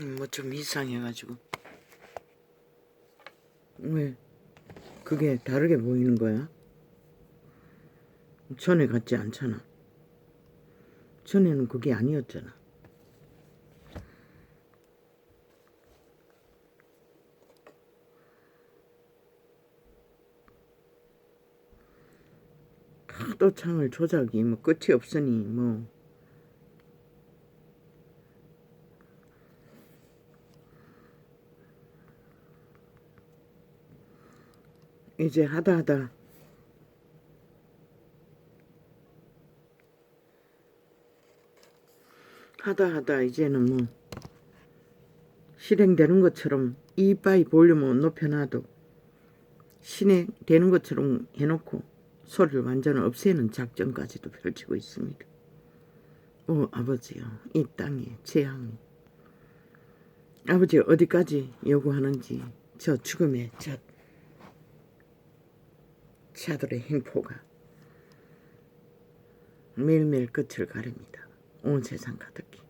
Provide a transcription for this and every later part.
뭐 좀 이상해가지고. 왜 그게 다르게 보이는 거야? 전에 같지 않잖아. 전에는 그게 아니었잖아. 하도 창을 조작이 뭐 끝이 없으니 뭐 이제 하다 이제는 뭐 실행되는 것처럼 이빠이 볼륨을 높여놔도 실행되는 것처럼 해놓고 소리를 완전 없애는 작전까지도 펼치고 있습니다. 오 아버지요, 이 땅에 재앙이 아버지 어디까지 요구하는지 저 죽음의 자들의 행포가 매일매일 끝을 가립니다. 온 세상 가득히.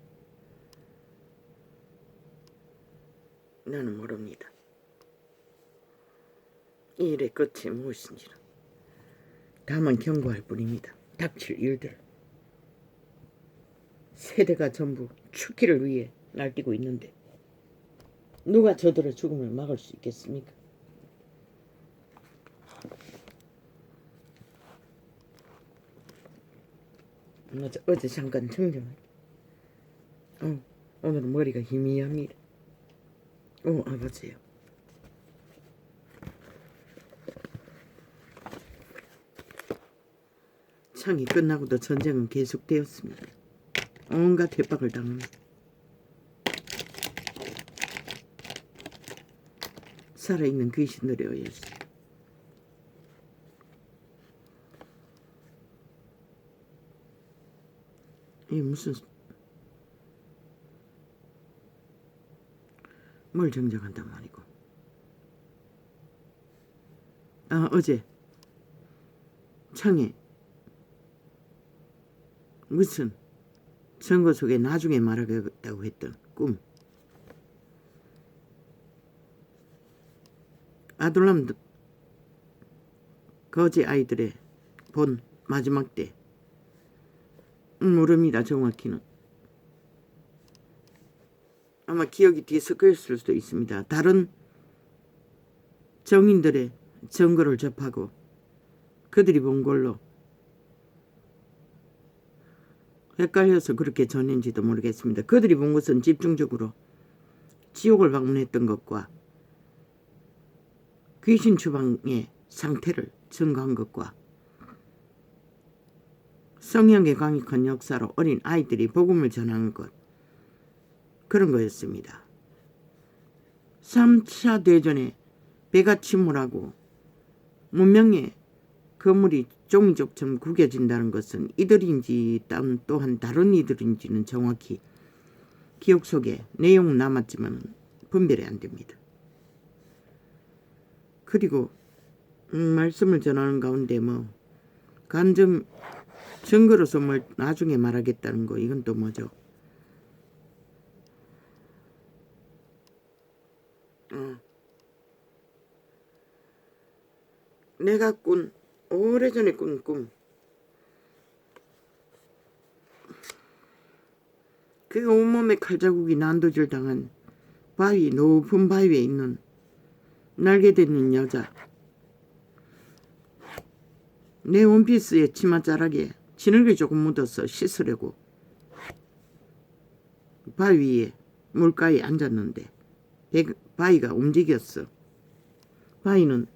나는 모릅니다. 이 일의 끝이 무엇인지는. 다만 경고할 뿐입니다. 닥칠 일들. 세대가 전부 죽기를 위해 날뛰고 있는데 누가 저들의 죽음을 막을 수 있겠습니까? 어제 잠깐 정정하게. 오늘은 머리가 희미합니다. 아버지요. 창이 끝나고도 전쟁은 계속되었습니다. 온갖 협박을 당합니다. 살아있는 귀신들에 의해서. 이게 무슨 뭘 정정한단 말이고. 어제 창에 무슨 선거 속에 나중에 말하겠다고 했던 꿈. 아들람 거지 아이들의 본 마지막 때. 모릅니다. 정확히는. 아마 기억이 뒤섞였을 수도 있습니다. 다른 정인들의 증거를 접하고 그들이 본 걸로 헷갈려서 그렇게 전했는지도 모르겠습니다. 그들이 본 것은 집중적으로 지옥을 방문했던 것과 귀신 추방의 상태를 증거한 것과 성령의 강력한 역사로 어린 아이들이 복음을 전하는 것, 그런 거였습니다. 3차 대전에 배가 침몰하고 문명의 건물이 종이족처럼 구겨진다는 것은 이들인지 또한 다른 이들인지는 정확히 기억 속에 내용은 남았지만 분별이 안 됩니다. 그리고 말씀을 전하는 가운데 뭐 간접 증거로서 뭘 나중에 말하겠다는 거, 이건 또 뭐죠? 내가 꾼 오래전에 꾼 꿈. 그 온몸에 칼자국이 난도질 당한 바위, 높은 바위에 있는 날개 돋는 여자. 내 원피스에 치맛자락에 진흙이 조금 묻어서 씻으려고 바위 위에 물가에 앉았는데 바위가 움직였어. 배는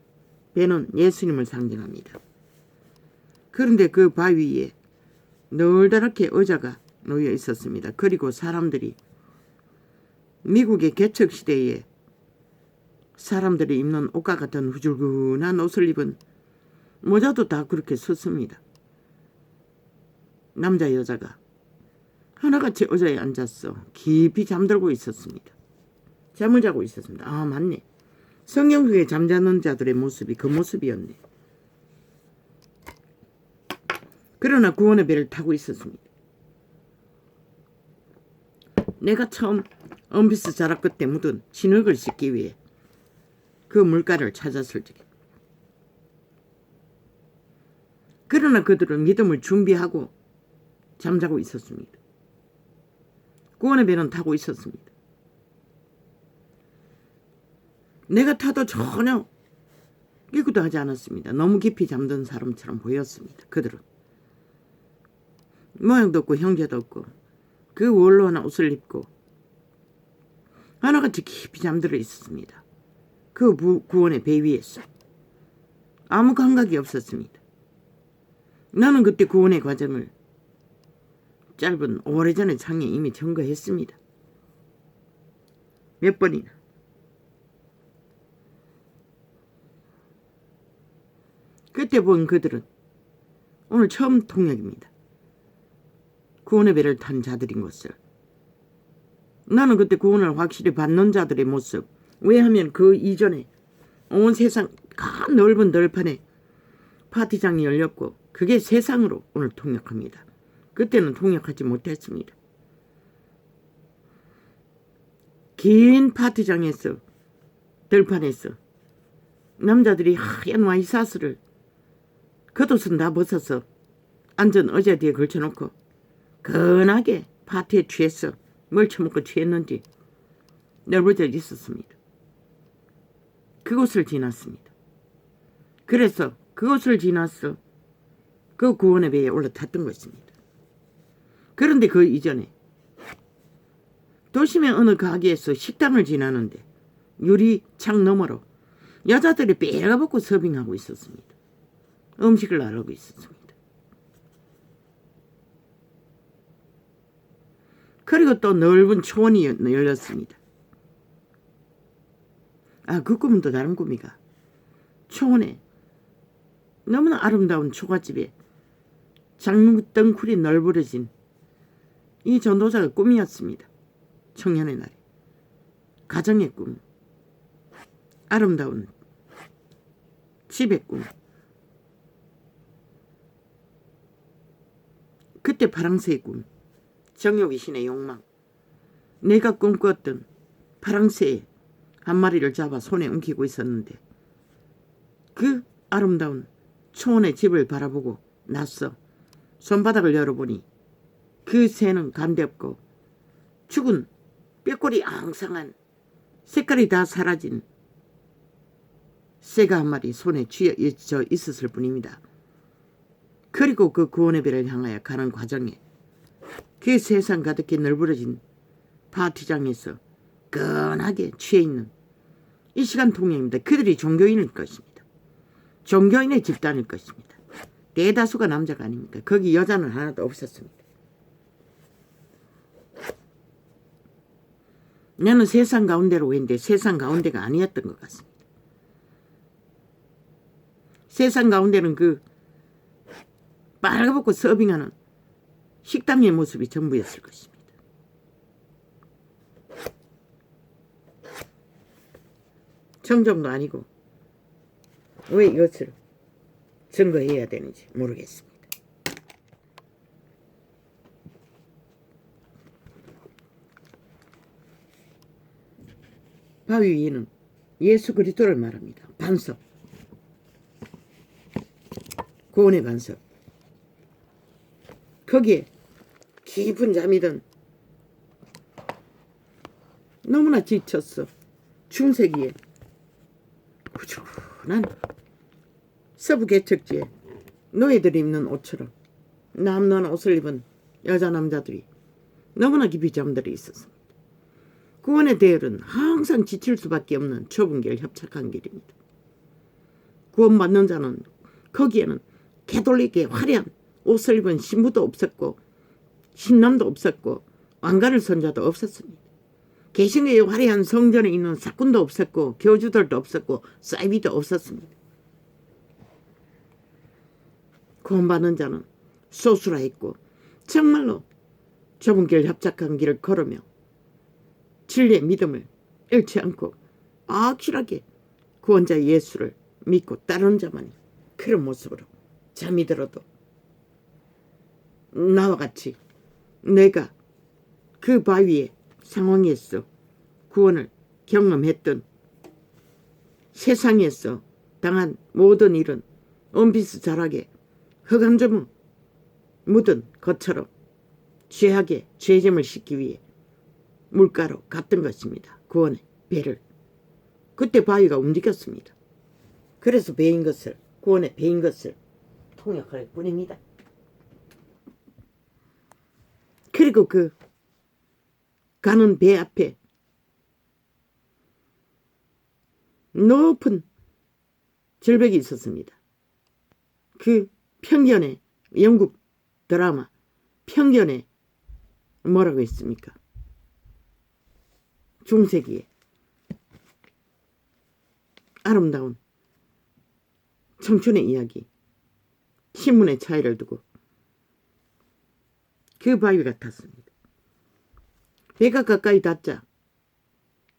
예수님을 상징합니다. 그런데 그 바위 위에 널다랗게 의자가 놓여 있었습니다. 그리고 사람들이 미국의 개척시대에 사람들이 입는 옷과 같은 후줄근한 옷을 입은 모자도 다 그렇게 섰습니다. 남자 여자가 하나같이 의자에 앉았어. 깊이 잠들고 있었습니다. 잠을 자고 있었습니다. 맞네. 성경 속에 잠자는 자들의 모습이 그 모습이었네. 그러나 구원의 배를 타고 있었습니다. 내가 처음 은비스 자락 끝에 묻은 진흙을 씻기 위해 그 물가를 찾았을 적에 그러나 그들은 믿음을 준비하고 잠자고 있었습니다. 구원의 배는 타고 있었습니다. 내가 타도 전혀 깨구도 하지 않았습니다. 너무 깊이 잠든 사람처럼 보였습니다. 그들은 모양도 없고 형제도 없고 그 원로나 옷을 입고 하나같이 깊이 잠들어 있었습니다. 그 구원의 배 위에서 아무 감각이 없었습니다. 나는 그때 구원의 과정을 짧은 오래전의 창에 이미 증거했습니다. 몇 번이나. 그때 본 그들은 오늘 처음 통역입니다. 구원의 배를 탄 자들인 것을. 나는 그때 구원을 확실히 받는 자들의 모습. 왜냐하면 그 이전에 온 세상 큰 넓은 널판에 파티장이 열렸고 그게 세상으로 오늘 통역합니다. 그때는 통역하지 못했습니다. 긴 파티장에서 들판에서 남자들이 하얀 와이사스를 겉옷은 다 벗어서 앉은 의자 뒤에 걸쳐놓고 건하게 파티에 취해서 뭘 처먹고 취했는지 넓어져 있었습니다. 그곳을 지났습니다. 그래서 그곳을 지나서 그 구원의 배에 올라탔던 것입니다. 그런데 그 이전에 도심의 어느 가게에서 식당을 지나는데 유리창 너머로 여자들이 빼가벗고 서빙하고 있었습니다. 음식을 나르고 있었습니다. 그리고 또 넓은 초원이 열렸습니다. 그 꿈은 또 다른 꿈이가 초원에 너무나 아름다운 초가집에 장등쿨이 널브러진 이 전도자가 꿈이었습니다. 청년의 날에 가정의 꿈, 아름다운 집의 꿈. 그때 파랑새의 꿈, 정욕의 신의 욕망. 내가 꿈꾸었던 파랑새 한 마리를 잡아 손에 옮기고 있었는데 그 아름다운 초원의 집을 바라보고 나서 손바닥을 열어보니 그 새는 간데없고 죽은 뼈골이 앙상한 색깔이 다 사라진 새가 한 마리 손에 쥐어져 있었을 뿐입니다. 그리고 그 구원의 배를 향하여 가는 과정에 그 세상 가득히 널브러진 파티장에서 건하게 취해있는 이 시간 통역입니다. 그들이 종교인일 것입니다. 종교인의 집단일 것입니다. 대다수가 남자가 아닙니까? 거기 여자는 하나도 없었습니다. 나는 세상 가운데로 했는데 세상 가운데가 아니었던 것 같습니다. 세상 가운데는 그 빨가벗고 서빙하는 식당의 모습이 전부였을 것입니다. 청정도 아니고 왜 이것을 증거해야 되는지 모르겠습니다. 바위 위에는 예수 그리스도를 말합니다. 반석, 구원의 반석. 거기에 깊은 잠이든 너무나 지쳤어. 중세기에 후련한 서부 개척지에 노예들이 입는 옷처럼 남는 옷을 입은 여자 남자들이 너무나 깊이 잠들어 있었습니다. 구원의 대열은 항상 지칠 수밖에 없는 좁은 길, 협착한 길입니다. 구원받는 자는 거기에는 개돌리게 화려한 옷을 입은 신부도 없었고 신남도 없었고 왕가를 선 자도 없었습니다. 개신교의 화려한 성전에 있는 사꾼도 없었고 교주들도 없었고 사이비도 없었습니다. 구원받는 자는 소수라했고 정말로 좁은 길 협착한 길을 걸으며 진리의 믿음을 잃지 않고 확실하게 구원자 예수를 믿고 따르는 자만이 그런 모습으로 잠이 들어도 나와 같이 내가 그 바위의 상황에서 구원을 경험했던 세상에서 당한 모든 일은 원피스 자락에 흑암 좀 묻은 것처럼 죄악에 죄짐을 씻기 위해 물가로 갔던 것입니다. 구원의 배를. 그때 바위가 움직였습니다. 그래서 배인 것을, 구원의 배인 것을 통역할 뿐입니다. 그리고 그 가는 배 앞에 높은 절벽이 있었습니다. 그 편견의 영국 드라마 편견에 뭐라고 했습니까? 중세기에 아름다운 청춘의 이야기, 신문의 차이를 두고 그 바위 같았습니다. 배가 가까이 닿자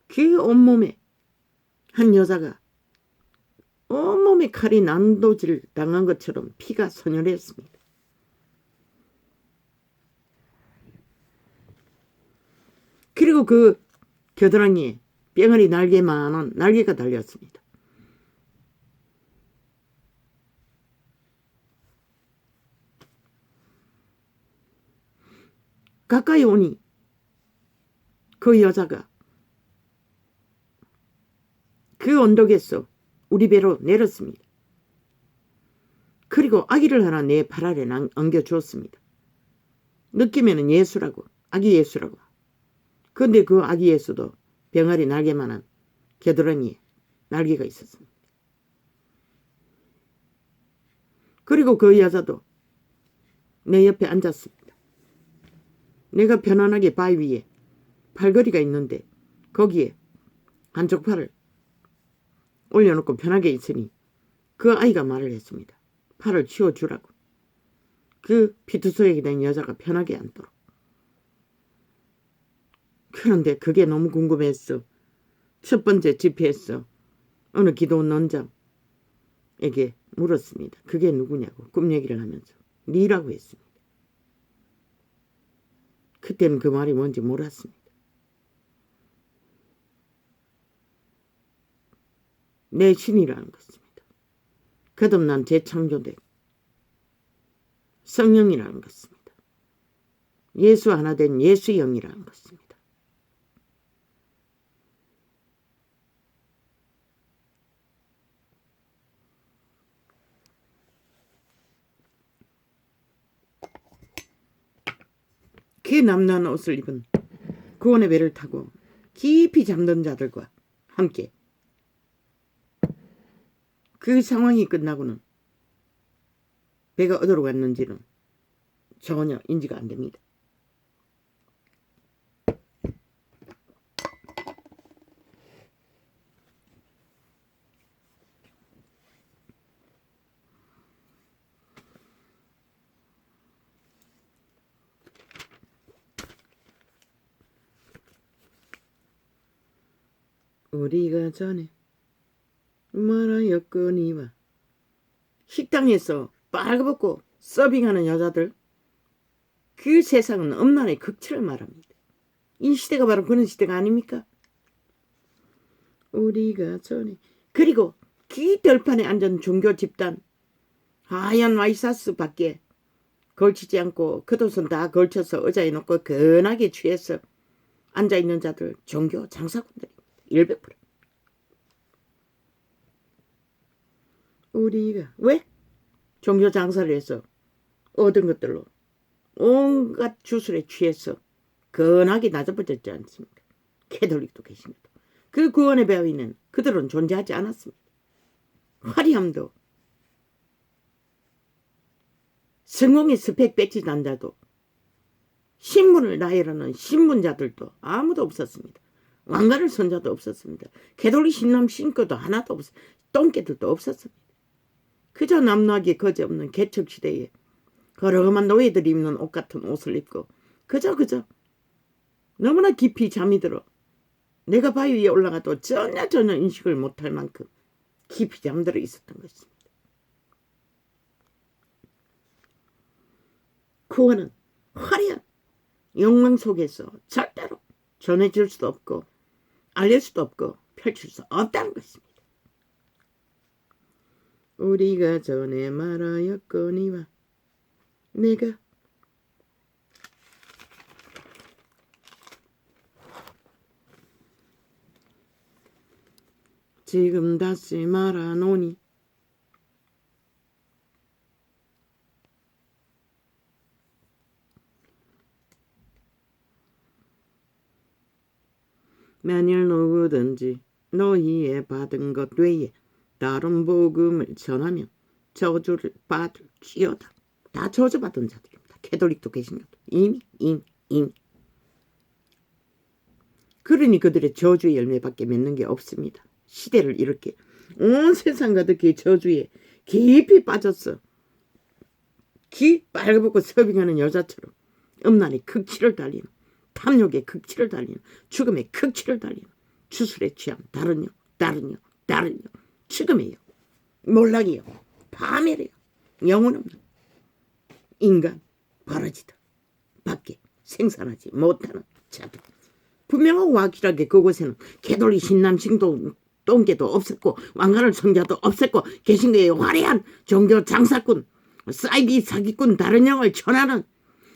그 온몸에 한 여자가 온몸에 칼이 난도질 당한 것처럼 피가 서늘했습니다. 그리고 그 겨드랑이에 뿅아리 날개만한 날개가 달렸습니다. 가까이 오니 그 여자가 그 언덕에서 우리 배로 내렸습니다. 그리고 아기를 하나 내 발 아래 안겨주었습니다. 느낌에는 예수라고, 아기 예수라고. 그런데 그 아기 예수도 병아리 날개만한 겨드랑이에 날개가 있었습니다. 그리고 그 여자도 내 옆에 앉았습니다. 내가 편안하게 바위 위에 팔걸이가 있는데 거기에 한쪽 팔을 올려놓고 편하게 있으니 그 아이가 말을 했습니다. 팔을 치워주라고. 그 피투성이게 된 여자가 편하게 앉도록. 그런데 그게 너무 궁금했어. 첫 번째 집회에서 어느 기도원 원장에게 물었습니다. 그게 누구냐고 꿈 얘기를 하면서 니라고 했습니다. 그때는 그 말이 뭔지 몰랐습니다. 내 신이라는 것입니다. 거듭난 재창조된 성령이라는 것입니다. 예수 하나 된 예수의 영이라는 것입니다. 그 남는 옷을 입은 구원의 배를 타고 깊이 잠든 자들과 함께 그 상황이 끝나고는 배가 어디로 갔는지는 전혀 인지가 안 됩니다. 우리가 전에 말하였거니와 식당에서 빨갛고 서빙하는 여자들, 그 세상은 엄란의 극치를 말합니다. 이 시대가 바로 그런 시대가 아닙니까? 우리가 전에. 그리고 그 들판에 앉은 종교 집단, 하얀 와이사스 밖에 걸치지 않고 겉옷은 다 걸쳐서 의자에 놓고 건하게 취해서 앉아있는 자들, 종교 장사꾼들입니다. 100%. 우리가 왜? 종교 장사를 해서 얻은 것들로 온갖 주술에 취해서 건하게 낮아버렸지 않습니까? 캐톨릭도 계십니다. 그 구원의 배위는 그들은 존재하지 않았습니다. 화려함도 성공의 스펙 배치 단자도 신문을 나열하는 신문자들도 아무도 없었습니다. 왕가를 선자도 없었습니다. 캐톨릭 신남 신교도 하나도 없었습니다. 똥개들도 없었습니다. 그저 남나기 거지없는 개척시대에 거러험한 노예들이 입는 옷 같은 옷을 입고 그저 너무나 깊이 잠이 들어 내가 바위 위에 올라가도 전혀 인식을 못할 만큼 깊이 잠들어 있었던 것입니다. 구원은 화려한 욕망 속에서 절대로 전해질 수도 없고 알릴 수도 없고 펼칠 수 없다는 것입니다. 우리가 전에 말하였거니와 내가 지금 다시 말하노니 만일 누구든지 너희의 받은 것 외에 다른 복음을 전하면 저주를 받을지어다. 다 저주받은 자들입니다. 캐톨릭도 개신교도 이미. 그러니 그들의 저주의 열매밖에 맺는 게 없습니다. 시대를 이렇게 온 세상 가득히 저주에 깊이 빠졌어. 귀 빨개벗고 서빙하는 여자처럼 음란의 극치를 달리는, 탐욕의 극치를 달리는, 죽음의 극치를 달리는, 주술에 취한 다른요 죽음이요, 몰락이요, 파멸이요, 영혼 없는 인간 버러지다 밖에 생산하지 못하는 자들. 분명하고 확실하게 그곳에는 개돌이 신남 신도 똥개도 없었고 왕관을 성자도 없었고 개신교의 화려한 종교 장사꾼 사이비 사기꾼 다른 영을 전하는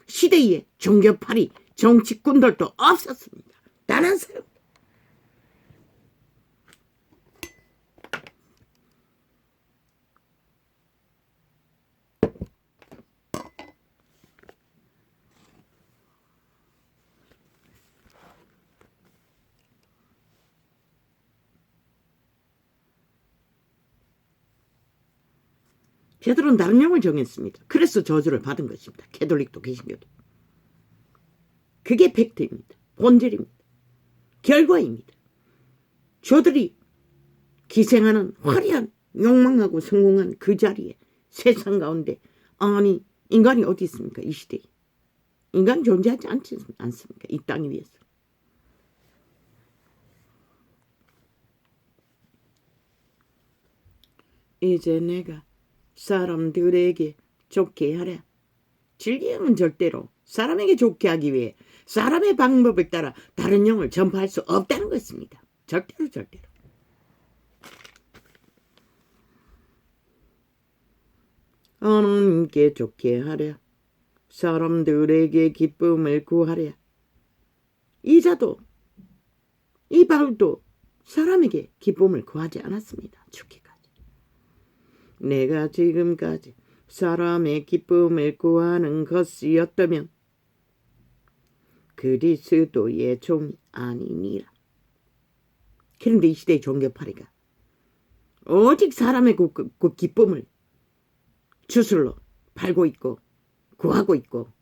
시대의 종교파리 정치꾼들도 없었습니다. 단 한 사람. 걔들은 다른 영을 정했습니다. 그래서 저주를 받은 것입니다. 캐톨릭도 개신교도. 그게 팩트입니다. 본질입니다. 결과입니다. 저들이 기생하는 화려한 욕망하고 성공한 그 자리에 세상 가운데 아니 인간이 어디 있습니까? 이 시대에. 인간 존재하지 않지 않습니까? 이 땅 위에서. 이제 내가 사람들에게 좋게 하랴. 진리형은 절대로 사람에게 좋게 하기 위해 사람의 방법을 따라 다른 영을 전파할 수 없다는 것입니다. 절대로. 하나님께 좋게 하랴. 사람들에게 기쁨을 구하랴. 이 자도 이 바울도 사람에게 기쁨을 구하지 않았습니다. 죽기까지. 내가 지금까지 사람의 기쁨을 구하는 것이었다면 그리스도의 종이 아니니라. 그런데 이 시대의 종교파리가 오직 사람의 그 기쁨을 주술로 팔고 있고 구하고 있고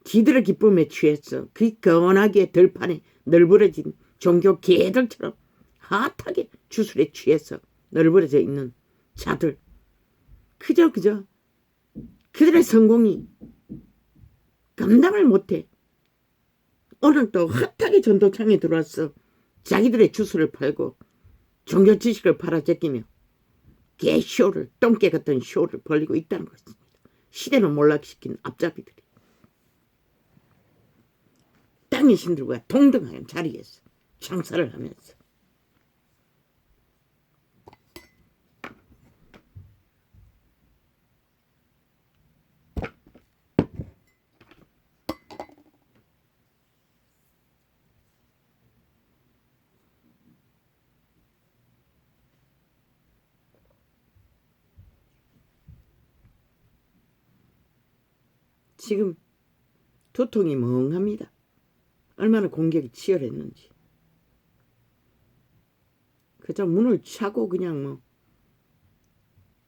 지들의 기쁨에 취해서 그 건하게 들판에 널브러진 종교 개들처럼 핫하게 주술에 취해서 널브러져 있는 자들. 그저 그들의 성공이 감당을 못해 오늘 또 핫하게 전도창에 들어와서 자기들의 주술을 팔고 종교 지식을 팔아제끼며 개쇼를 똥개 같은 쇼를 벌리고 있다는 것입니다. 시대를 몰락시킨 앞잡이들이 땅의 신들과 동등한 자리에서 장사를 하면서 지금 도통이 멍합니다. 얼마나 공격이 치열했는지. 그저 문을 차고 그냥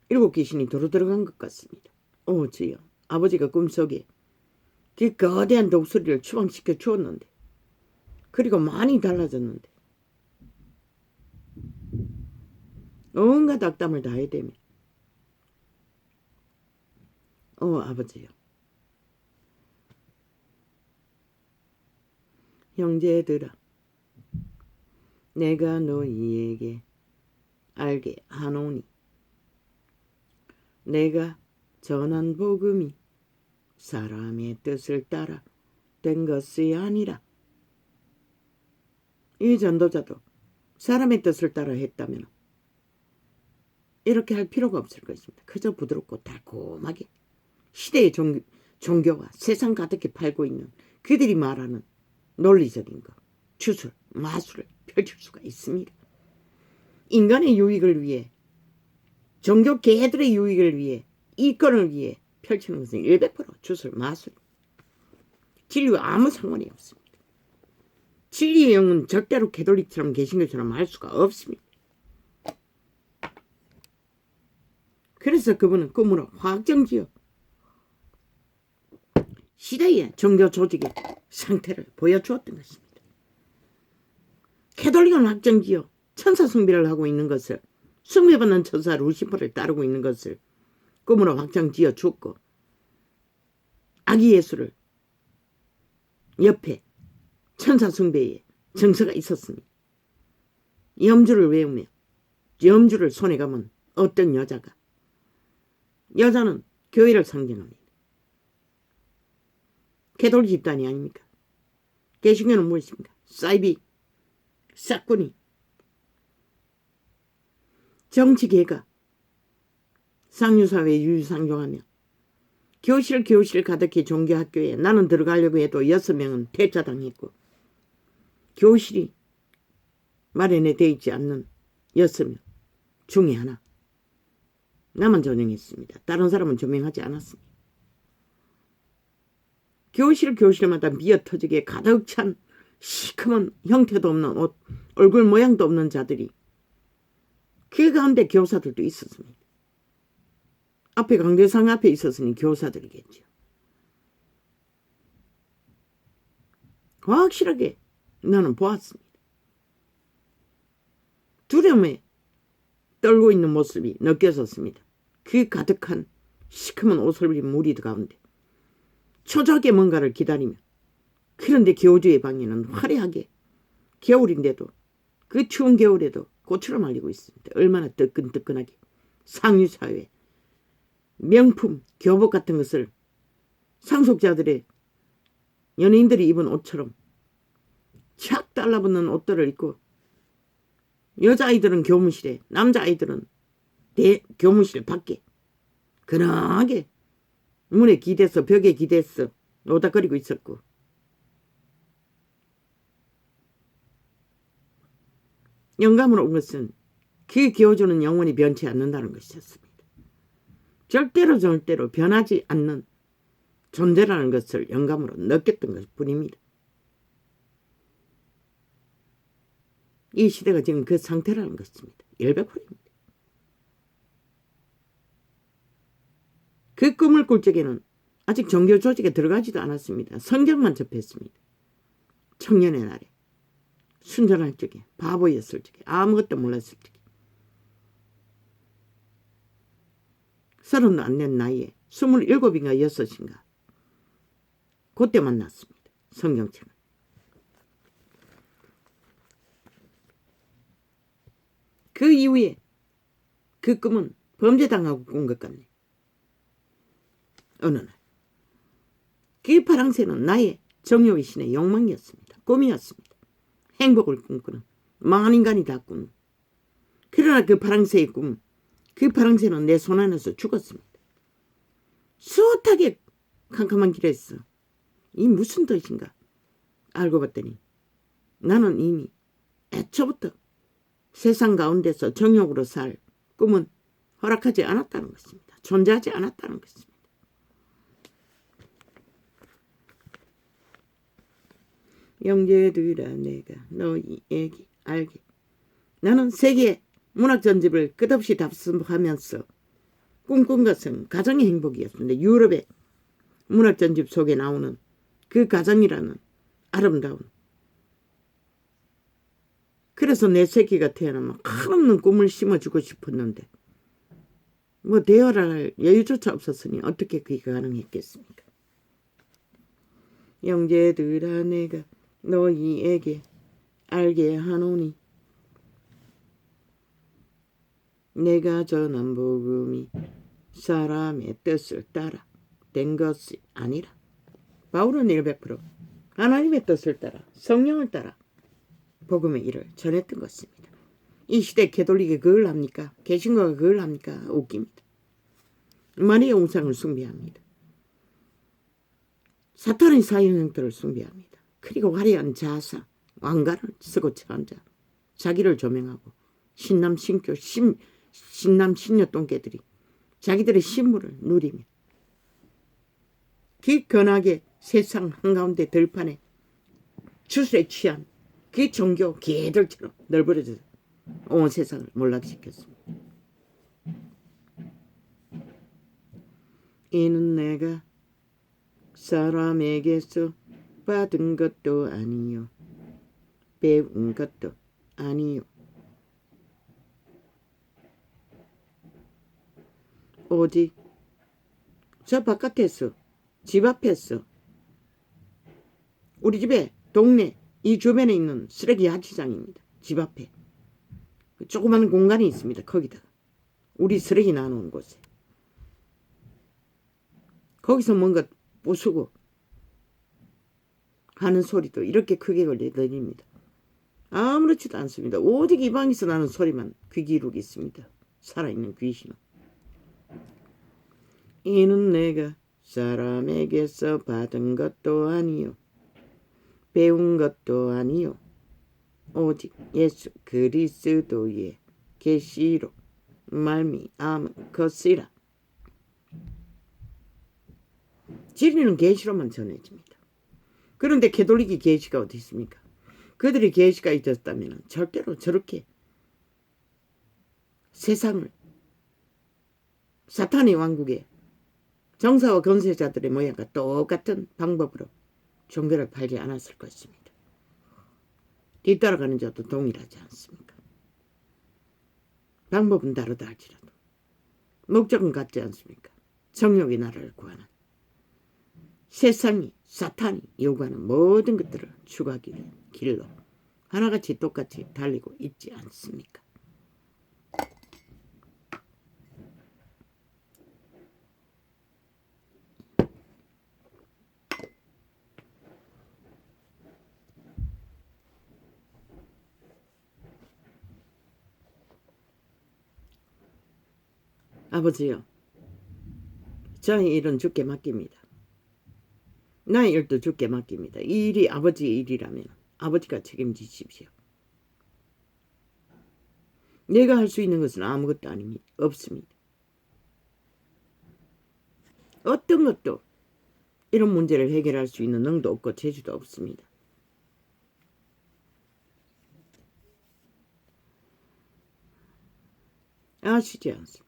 7 귀신이 도로 들어간 것 같습니다. 주여, 아버지가 꿈속에 그 거대한 독수리를 추방시켜 주었는데 그리고 많이 달라졌는데 온갖 악담을 다 해대며 아버지요, 형제들아, 내가 너희에게 알게 하노니 내가 전한 복음이 사람의 뜻을 따라 된 것이 아니라 이 전도자도 사람의 뜻을 따라 했다면 이렇게 할 필요가 없을 것입니다. 그저 부드럽고 달콤하게 시대의 종교와 세상 가득히 팔고 있는 그들이 말하는 논리적인 것, 주술, 마술을 펼칠 수가 있습니다. 인간의 유익을 위해, 종교 개들의 유익을 위해, 이권을 위해 펼치는 것은 100% 주술, 마술. 진리와 아무 상관이 없습니다. 진리의 영은 절대로 캐톨릭처럼 개신교처럼 할 수가 없습니다. 그래서 그분은 꿈으로 확정지어 시대의 종교 조직의 상태를 보여주었던 것입니다. 캐톨릭은 확정지어 천사 숭배를 하고 있는 것을, 숭배받는 천사 루시퍼를 따르고 있는 것을 꿈으로 확정지어 주었고, 아기 예수를 옆에 천사 숭배에 정서가 있었으니 염주를 외우며 염주를 손에 감은 어떤 여자가, 여자는 교회를 상징합니다. 캐톨릭 집단이 아닙니까? 개신교는 무엇입니까? 사이비, 싹군이, 정치개가 상류사회에 유유상종하며 교실 가득히 종교학교에 나는 들어가려고 해도 6명은 퇴짜당했고, 교실이 마련되어 있지 않는 6명 중에 하나 나만 조명했습니다. 다른 사람은 조명하지 않았습니다. 교실마다 미어터지게 가득 찬 시커먼 형태도 없는 옷, 얼굴 모양도 없는 자들이, 그 가운데 교사들도 있었습니다. 앞에 강대상 앞에 있었으니 교사들이겠죠. 확실하게 나는 보았습니다. 두려움에 떨고 있는 모습이 느껴졌습니다. 그 가득한 시커먼 옷을 입은 무리들 가운데 초조하게 뭔가를 기다리며, 그런데 교주의 방에는 화려하게, 겨울인데도, 그 추운 겨울에도 꽃으로 말리고 있습니다. 얼마나 뜨끈뜨끈하게 상류사회 명품 교복 같은 것을 상속자들의 연예인들이 입은 옷처럼 착 달라붙는 옷들을 입고, 여자아이들은 교무실에, 남자아이들은 교무실 밖에 그나하게 문에 기대서, 벽에 기대서 노닥거리고 있었고, 영감으로 온 것은 그 교주는 영원히 변치 않는다는 것이었습니다. 절대로 변하지 않는 존재라는 것을 영감으로 느꼈던 것뿐입니다. 이 시대가 지금 그 상태라는 것입니다. 100%입니다. 그 꿈을 꿀 적에는 아직 종교 조직에 들어가지도 않았습니다. 성경만 접했습니다. 청년의 날에, 순전할 적에, 바보였을 적에, 아무것도 몰랐을 적에, 30도 안 된 나이에 27인가 6인가 그때 만났습니다. 성경책을. 그 이후에 그 꿈은 범죄당하고 꾼 것 같네. 어느 날 그 파랑새는 나의 정욕의 신의 욕망이었습니다. 꿈이었습니다. 행복을 꿈꾸는 망한 인간이 다 꾸는. 그러나 그 파랑새의 꿈, 그 파랑새는 내 손 안에서 죽었습니다. 숱하게 캄캄한 길에서 이 무슨 뜻인가 알고 봤더니 나는 이미 애초부터 세상 가운데서 정욕으로 살 꿈은 허락하지 않았다는 것입니다. 존재하지 않았다는 것입니다. 영재들아, 내가 너희에게 알게. 나는 세계 문학 전집을 끝없이 답습하면서 꿈꾼 것은 가정의 행복이었습니다. 유럽의 문학 전집 속에 나오는 그 가정이라는 아름다운, 그래서 내 새끼가 태어나면 한없는 꿈을 심어주고 싶었는데 뭐 대화를 할 여유조차 없었으니 어떻게 그게 가능했겠습니까? 영재들아, 내가 너희에게 알게 하노니 내가 전한 복음이 사람의 뜻을 따라 된 것이 아니라, 바울은 100% 하나님의 뜻을 따라, 성령을 따라 복음의 일을 전했던 것입니다. 이 시대 개돌리게 그걸 합니까? 개신교가 그걸 합니까? 웃깁니다. 마리아 우상을 숭배합니다. 사탄의 사형 형태를 숭배합니다. 그리고 화려한 자사, 왕관을 쓰고 앉아 자기를 조명하고 신남 신교 신남 신녀 똥개들이 자기들의 신물을 누리며 기근하게 세상 한가운데 들판에 주술에 취한 그 종교 개들처럼 널브러져서 온 세상을 몰락시켰습니다. 이는 내가 사람에게서 받은 것도 아니요 배운 것도 아니요 오직 저 바깥에서 집 앞에서 우리 집에 동네 이 주변에 있는 쓰레기 야치장입니다. 집 앞에 조그마한 공간이 있습니다. 거기다가 우리 쓰레기 나누는 곳에 거기서 뭔가 부수고 하는 소리도 이렇게 크게 들립니다. 아무렇지도 않습니다. 오직 이 방에서 나는 소리만 귀 기울이고 있습니다. 살아있는 귀신은. 이는 내가 사람에게서 받은 것도 아니요 배운 것도 아니요 오직 예수 그리스도의 계시로 말미암은 것이라. 진리는 계시로만 전해집니다. 그런데 개돌리기 계시가 어디 있습니까? 그들이 계시가 있었다면 절대로 저렇게 세상을 사탄의 왕국에 정사와 건세자들의 모양과 똑같은 방법으로 종교를 팔지 않았을 것입니다. 뒤따라가는 자도 동일하지 않습니까? 방법은 다르다 할지라도 목적은 같지 않습니까? 정욕의 나라를 구하는 세상이 사탄이 요구하는 모든 것들을 추구하기 위한 길로 하나같이 똑같이 달리고 있지 않습니까? 아버지요, 저의 일은 주께 맡깁니다. 나의 일도 주께 맡깁니다. 이 일이 아버지의 일이라면 아버지가 책임지십시오. 내가 할 수 있는 것은 아무것도 없습니다. 어떤 것도 이런 문제를 해결할 수 있는 능도 없고 재주도 없습니다. 아시지 않습니까?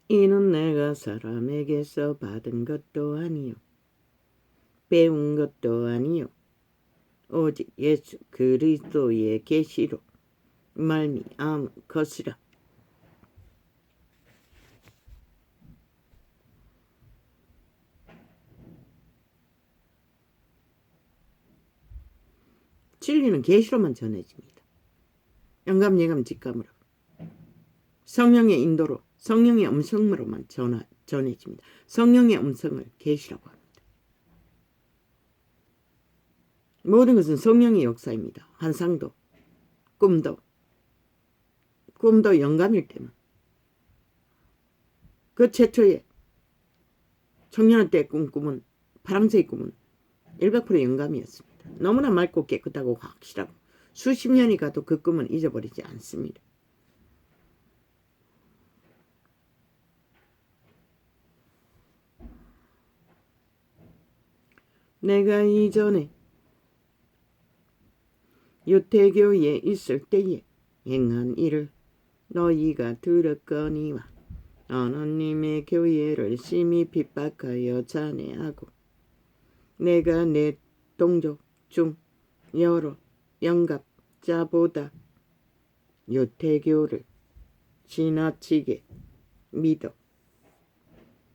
이는 내가 사람에게서 받은 것도 아니요 배운 것도 아니요 오직 예수 그리스도의 계시로 말미암은 것이라. 진리는 계시로만 전해집니다. 영감, 예감, 직감으로 성령의 인도로 성령의 음성으로만 전해집니다. 성령의 음성을 계시라고 합니다. 모든 것은 성령의 역사입니다. 환상도 꿈도 영감일 때만. 그 최초의 청년의 때 꿈은 파랑새의 꿈은 100% 영감이었습니다. 너무나 맑고 깨끗하고 확실하고 수십 년이 가도 그 꿈은 잊어버리지 않습니다. 내가 이전에 유태교에 있을 때에 행한 일을 너희가 들었거니와 하나님의 교회를 심히 핍박하여 잔해하고 내가 내 동족 중 여러 영갑자보다 유태교를 지나치게 믿어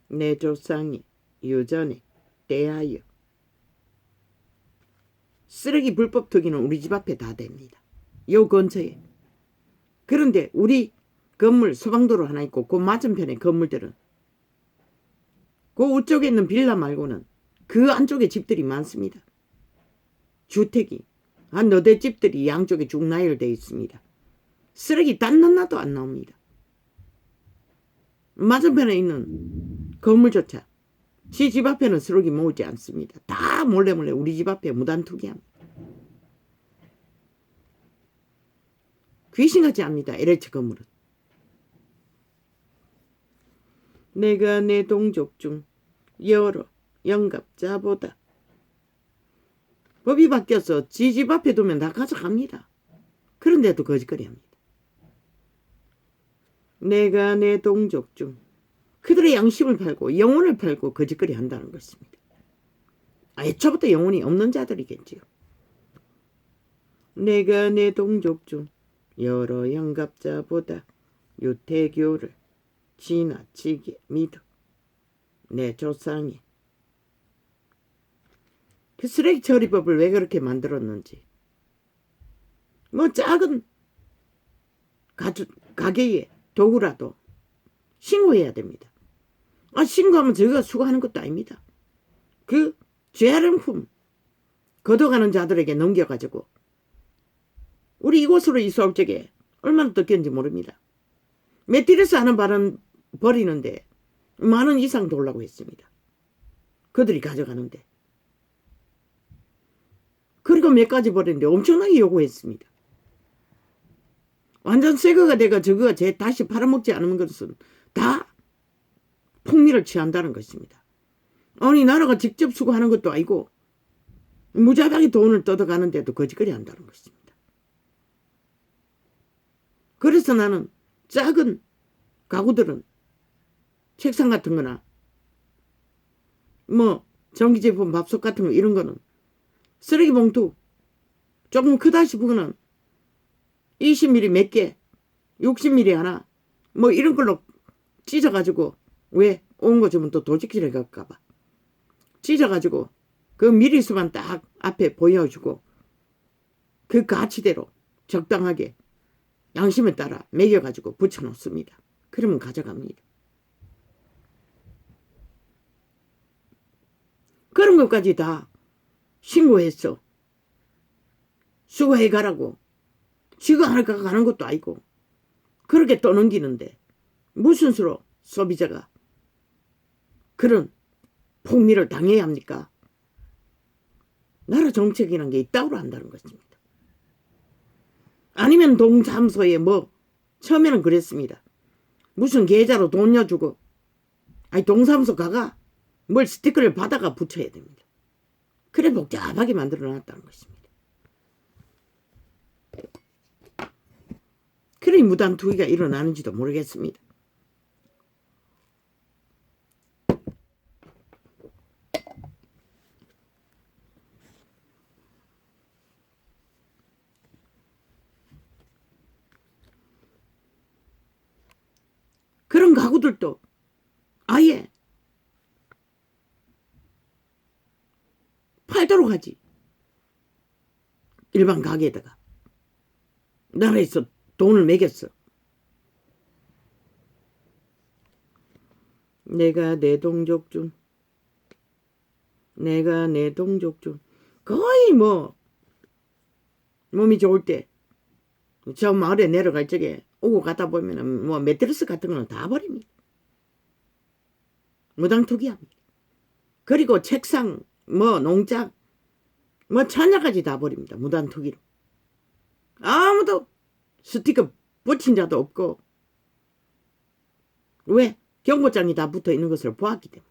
내 조상의 유전에 대하여 쓰레기 불법 투기는 우리 집 앞에 다 됩니다. 요 근처에. 그런데 우리 건물 소방도로 하나 있고 그 맞은편에 건물들은 그 우쪽에 있는 빌라 말고는 그 안쪽에 집들이 많습니다. 주택이 한 너댓 집들이 양쪽에 쭉 나열되어 있습니다. 쓰레기 단 하나도 안 나옵니다. 맞은편에 있는 건물조차 지 집 앞에는 쓰레기 모으지 않습니다. 다 몰래 우리 집 앞에 무단투기합니다. 귀신같이 합니다. LH 건물은. 내가 내 동족 중 여러 영갑자보다. 법이 바뀌어서 지 집 앞에 두면 다 가져갑니다. 그런데도 거짓거리합니다. 내가 내 동족 중 그들의 양심을 팔고 영혼을 팔고 거짓거리 한다는 것입니다. 애초부터 영혼이 없는 자들이겠지요. 내가 내 동족 중 여러 영갑자보다 유태교를 지나치게 믿어 내 조상이 그 쓰레기 처리법을 왜 그렇게 만들었는지 뭐 작은 가게에 도구라도 신고해야 됩니다. 신고하면 저희가 수고하는 것도 아닙니다. 그 죄아름품 걷어가는 자들에게 넘겨가지고 우리 이곳으로 이사 올 적에 얼마나 뜯겼는지 모릅니다. 매트리스 하나 버리는데 10,000원 이상 돌라고 했습니다. 그들이 가져가는데. 그리고 몇 가지 버렸는데 엄청나게 요구했습니다. 완전 새거가 돼가 저거가 다시 팔아먹지 않은 것은 다 폭리를 취한다는 것입니다. 아니 나라가 직접 수거하는 것도 아니고 무자하게 돈을 뜯어가는데도 거짓거리 한다는 것입니다. 그래서 나는 작은 가구들은 책상 같은 거나 뭐 전기제품 밥솥 같은 거 이런 거는 쓰레기 봉투 조금 크다 싶으면 20mm 몇 개, 60mm 하나 뭐 이런 걸로 찢어가지고 왜 온 거 주면 또 도둑질해 갈까봐 찢어가지고 그 미리수만 딱 앞에 보여주고 그 가치대로 적당하게 양심에 따라 매겨가지고 붙여놓습니다. 그러면 가져갑니다. 그런 것까지 다 신고했어. 수거해 가라고. 지가 하니까 가는 것도 아니고 그렇게 떠넘기는데 무슨 수로 소비자가 그런 폭리를 당해야 합니까? 나라 정책이라는 게 이따구로 한다는 것입니다. 아니면 동사무소에 처음에는 그랬습니다. 무슨 계좌로 돈 넣어주고 동사무소 가가 뭘 스티커를 받아가 붙여야 됩니다. 그래 복잡하게 만들어 놨다는 것입니다. 그래 무단 투기가 일어나는지도 모르겠습니다. 그런 가구들도 아예 팔도록 하지. 일반 가게에다가 나라에서 돈을 매겼어. 내가 내 동족 중 거의 몸이 좋을 때 저 마을에 내려갈 적에 오고 가다 보면은 매트리스 같은 거는 다 버립니다. 무당투기합니다. 그리고 책상 농작 천장까지 다 버립니다. 무단투기로. 아무도 스티커 붙인 자도 없고 왜? 경고장이 다 붙어 있는 것을 보았기 때문에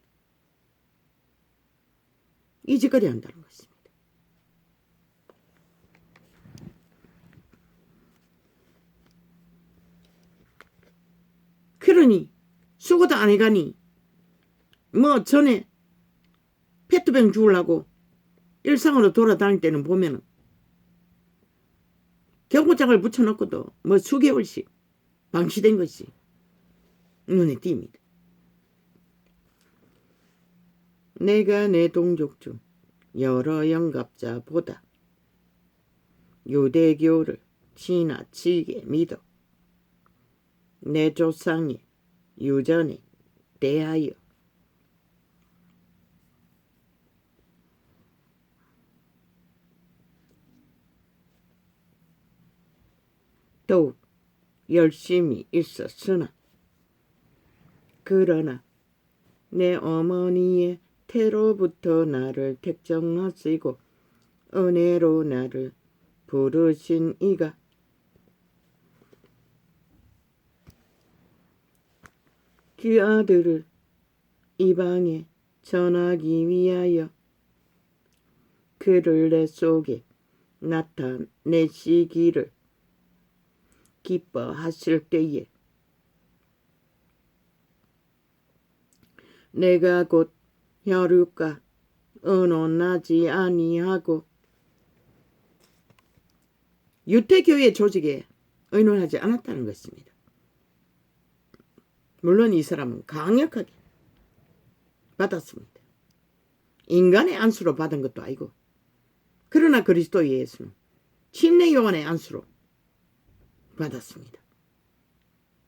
이 짓거리 한다는 것입니다. 그러니 수고도 안 해가니 전에 페트병 주우려고 일상으로 돌아다닐 때는 보면은 경고장을 붙여놓고도 수개월씩 방치된 것이 눈에 띕니다. 내가 내 동족 중 여러 영갑자보다 유대교를 지나치게 믿어 내 조상의 유전에 대하여 더욱 열심히 있었으나 그러나 내 어머니의 태로부터 나를 택정하시고 은혜로 나를 부르신 이가 그 아들을 이방에 전하기 위하여 그를 내 속에 나타내시기를 기뻐하실 때에 내가 곧 혈육과 의논하지 아니하고 유태교회 조직에 의논하지 않았다는 것입니다. 물론 이 사람은 강력하게 받았습니다. 인간의 안수로 받은 것도 아니고, 그러나 그리스도 예수는 침례 요한의 안수로 받았습니다.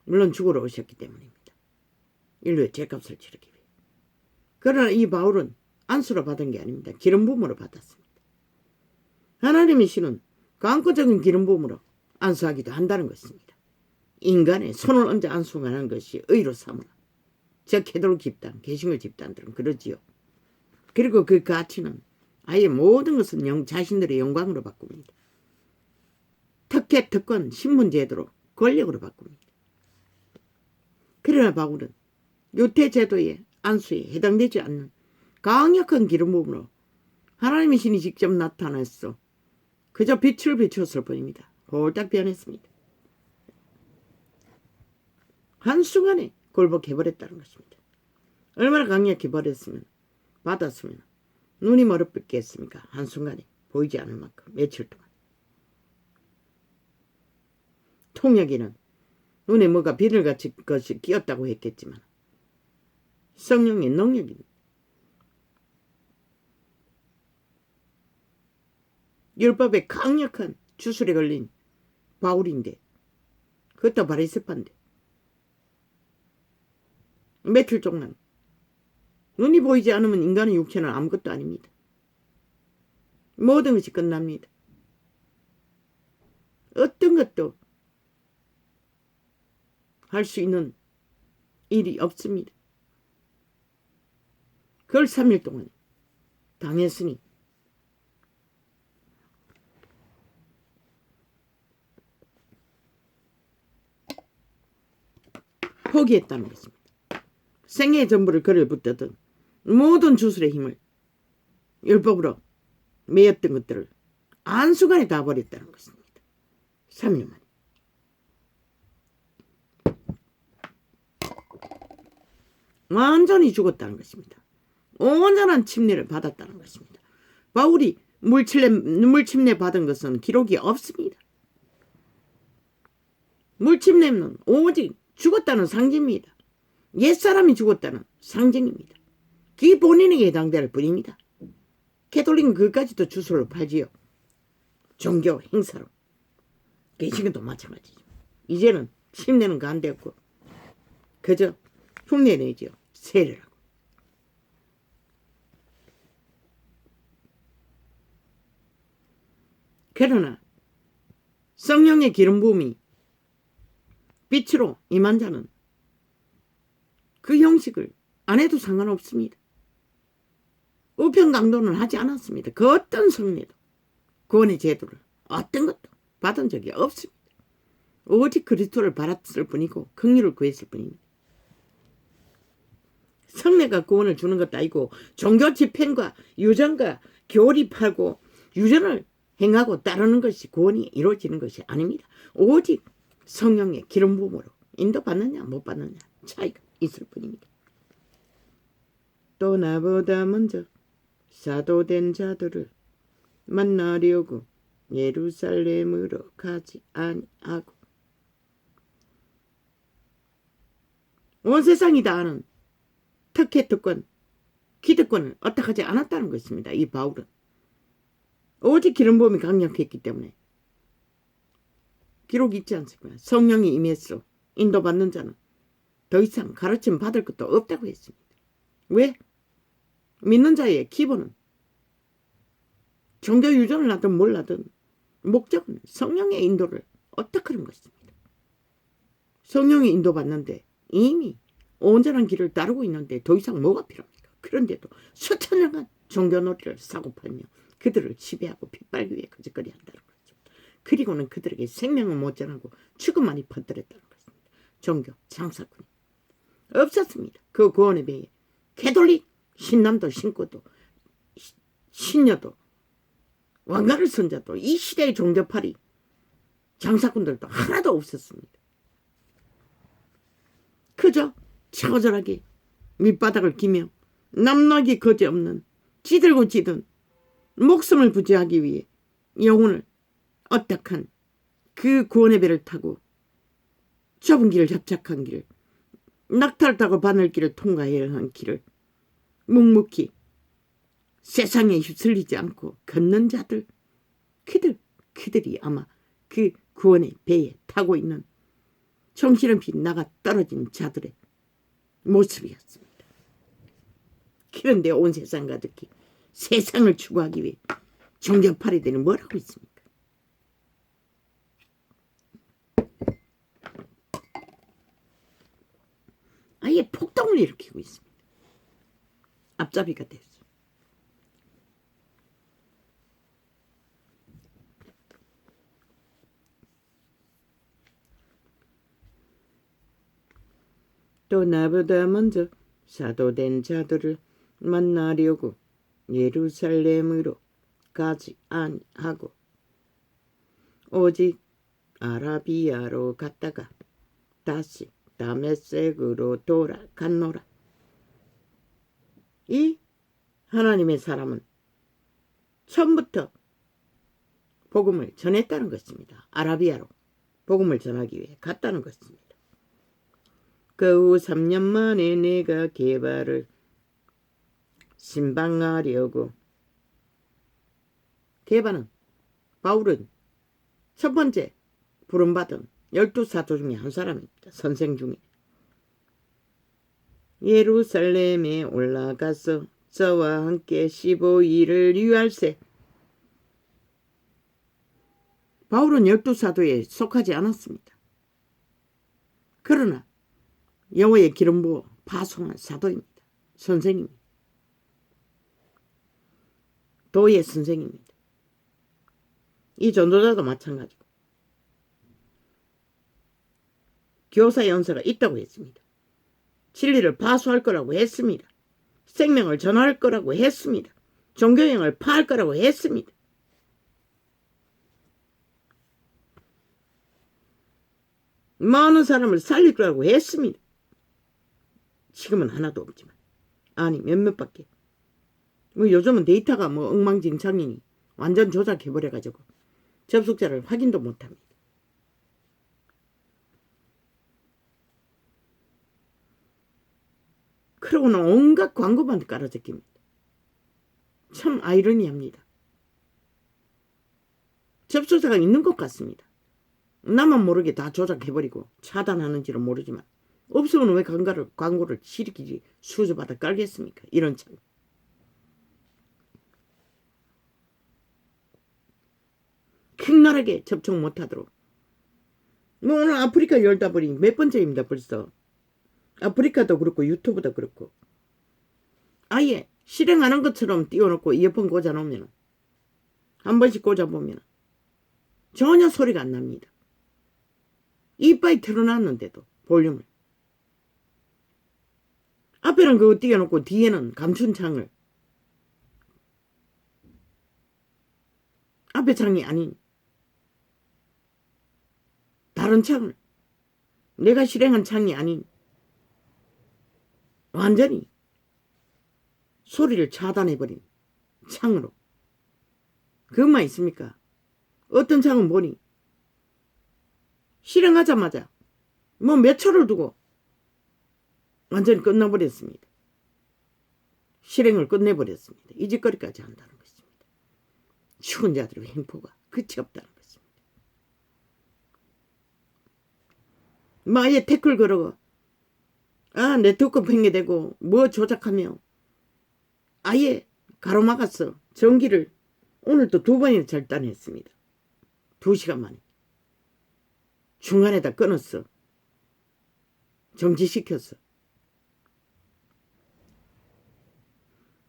물론 죽으러 오셨기 때문입니다. 인류의 죄값을 치르기 위해. 그러나 이 바울은 안수로 받은 게 아닙니다. 기름 부음으로 받았습니다. 하나님의 신은 강권적인 기름 부음으로 안수하기도 한다는 것입니다. 인간의 손을 얹어 안수하는 것이 의로 삼으라. 저 캐톨릭 집단, 개신교 집단들은 그러지요. 그리고 그 가치는 아예 모든 것을 자신들의 영광으로 바꿉니다. 특혜, 특권, 신분제도로 권력으로 바꿉니다. 그러나 바울은 유태제도의 안수에 해당되지 않는 강력한 기름 부음으로 하나님의 신이 직접 나타났어 그저 빛을 비추었을 뿐입니다. 홀딱 변했습니다. 한순간에 굴복해버렸다는 것입니다. 얼마나 강력히 받았으면 눈이 멀었겠습니까? 한순간에 보이지 않을 만큼 며칠 동안. 통역이는 눈에 뭐가 비늘같이 것이 끼었다고 했겠지만 성령의 능력입니다. 율법에 강력한 주술에 걸린 바울인데, 그것도 바리새파인데 며칠 동안 눈이 보이지 않으면 인간의 육체는 아무것도 아닙니다. 모든 것이 끝납니다. 어떤 것도 할 수 있는 일이 없습니다. 그걸 3일 동안 당했으니 포기했다는 것입니다. 생애의 전부를 그를 붙들던 모든 주술의 힘을 율법으로 매였던 것들을 한순간에 다 버렸다는 것입니다. 3일 만에. 완전히 죽었다는 것입니다. 온전한 침례를 받았다는 것입니다. 바울이 물침례 받은 것은 기록이 없습니다. 물침례는 오직 죽었다는 상징입니다. 옛사람이 죽었다는 상징입니다. 그게 본인에게 해당될 뿐입니다. 캐톨릭은 그까지도 주술로 팔지요. 종교 행사로. 개신교도 마찬가지죠. 이제는 침례는 간대없고 그저 흉내내지요. 세례라고. 그러나 성령의 기름 부음이 빛으로 임한 자는 그 형식을 안 해도 상관없습니다. 우편 강도는 하지 않았습니다. 그 어떤 성례도 구원의 제도를 어떤 것도 받은 적이 없습니다. 오직 그리스도를 받았을 뿐이고 긍휼을 구했을 뿐입니다. 성례가 구원을 주는 것도 아니고 종교 집행과 유전과 교립하고 유전을 행하고 따르는 것이 구원이 이루어지는 것이 아닙니다. 오직 성령의 기름 부음으로 인도받느냐 못 받느냐 차이가 있을 뿐입니다. 또 나보다 먼저 사도된 자들을 만나려고 예루살렘으로 가지 아니하고 온 세상이 다 아는 특혜 특권, 기득권을 어떡하지 않았다는 것입니다. 이 바울은 오직 기름 부음이 강력했기 때문에 기록이 있지 않습니까? 성령이 임했어 인도받는 자는 더 이상 가르침 받을 것도 없다고 했습니다. 왜? 믿는 자의 기본은 종교 유전을 하든 뭘 하든 목적은 성령의 인도를 어떻게 그런 것입니다. 성령이 인도받는데 이미 온전한 길을 따르고 있는데 더 이상 뭐가 필요합니까? 그런데도 수천 년간 종교놀이를 사고팔며 그들을 지배하고 빗발기 위해 거짓거리 한다는 거죠. 그리고는 그들에게 생명은 못 전하고 죽음만이 퍼뜨렸다는 것입니다. 종교 장사꾼이 없었습니다. 그 구원의 배에 캐톨릭 신남도 신고도 신녀도 왕가를 선자도 이 시대의 종교파리 장사꾼들도 하나도 없었습니다. 그저 처절하게 밑바닥을 기며 남락이 거지없는 지들고 지든 목숨을 부지하기 위해 영혼을 어떡한 그 구원의 배를 타고 좁은 길을 협착한 길을 낙타를 타고 바늘길을 통과해야 한 길을 묵묵히 세상에 휩쓸리지 않고 걷는 자들 그들이 아마 그 구원의 배에 타고 있는 정신없이 나가 떨어진 자들의 모습이었습니다. 그런데 온 세상 가득히 세상을 추구하기 위해 종교파리들이 뭘 하고 있습니까? 아예 폭동을 일으키고 있습니다. 앞잡이가 됐어요. 또 나보다 먼저 사도된 자들을 만나려고 예루살렘으로 가지 아니하고 오직 아라비아로 갔다가 다시 다메섹으로 돌아갔노라. 이 하나님의 사람은 처음부터 복음을 전했다는 것입니다. 아라비아로 복음을 전하기 위해 갔다는 것입니다. 그 후 3년 만에 내가 게바를 신방하려고 게바는 바울은 첫 번째 부름받은 12사도 중에 한 사람입니다. 선생 중에. 예루살렘에 올라가서 저와 함께 15일을 유할세. 바울은 12사도에 속하지 않았습니다. 그러나 여호와의 기름 부어 파송한 사도입니다. 선생입니다. 도의 선생입니다. 이 전도자도 마찬가지고 교사 연세가 있다고 했습니다. 진리를 파수할 거라고 했습니다. 생명을 전할 거라고 했습니다. 종교형을 파할 거라고 했습니다. 많은 사람을 살릴 거라고 했습니다. 지금은 하나도 없지만 아니 몇몇밖에 요즘은 데이터가 엉망진창이니 완전 조작해버려가지고 접속자를 확인도 못합니다. 그러고는 온갖 광고만 깔아제낍니다. 참 아이러니합니다. 접속자가 있는 것 같습니다. 나만 모르게 다 조작해버리고 차단하는지는 모르지만 없으면 왜 광고를 시리끼리 수저받아 깔겠습니까? 이런 참. 극렬하게 접촉 못하도록. 오늘 아프리카 열다 보니 몇 번째입니다 벌써. 아프리카도 그렇고 유튜브도 그렇고 아예 실행하는 것처럼 띄워놓고 이어폰 꽂아놓으면 한 번씩 꽂아보면 전혀 소리가 안 납니다. 이빨이 틀어놨는데도 볼륨을 앞에는 그거 띄워놓고 뒤에는 감춘 창을 앞에 창이 아닌 다른 창을 내가 실행한 창이 아닌 완전히 소리를 차단해버린 창으로 그것만 있습니까? 어떤 창은 보니 실행하자마자 몇 초를 두고 완전히 끝나버렸습니다. 실행을 끝내버렸습니다. 이 짓거리까지 한다는 것입니다. 죽은 자들의 횡포가 끝이 없다는 것입니다. 아예 태클 걸어 네트워크 팽개되고 조작하며 아예 가로막았어. 전기를 오늘 또 2번이나 절단했습니다. 2시간 만에. 중간에다 끊었어. 정지시켰어.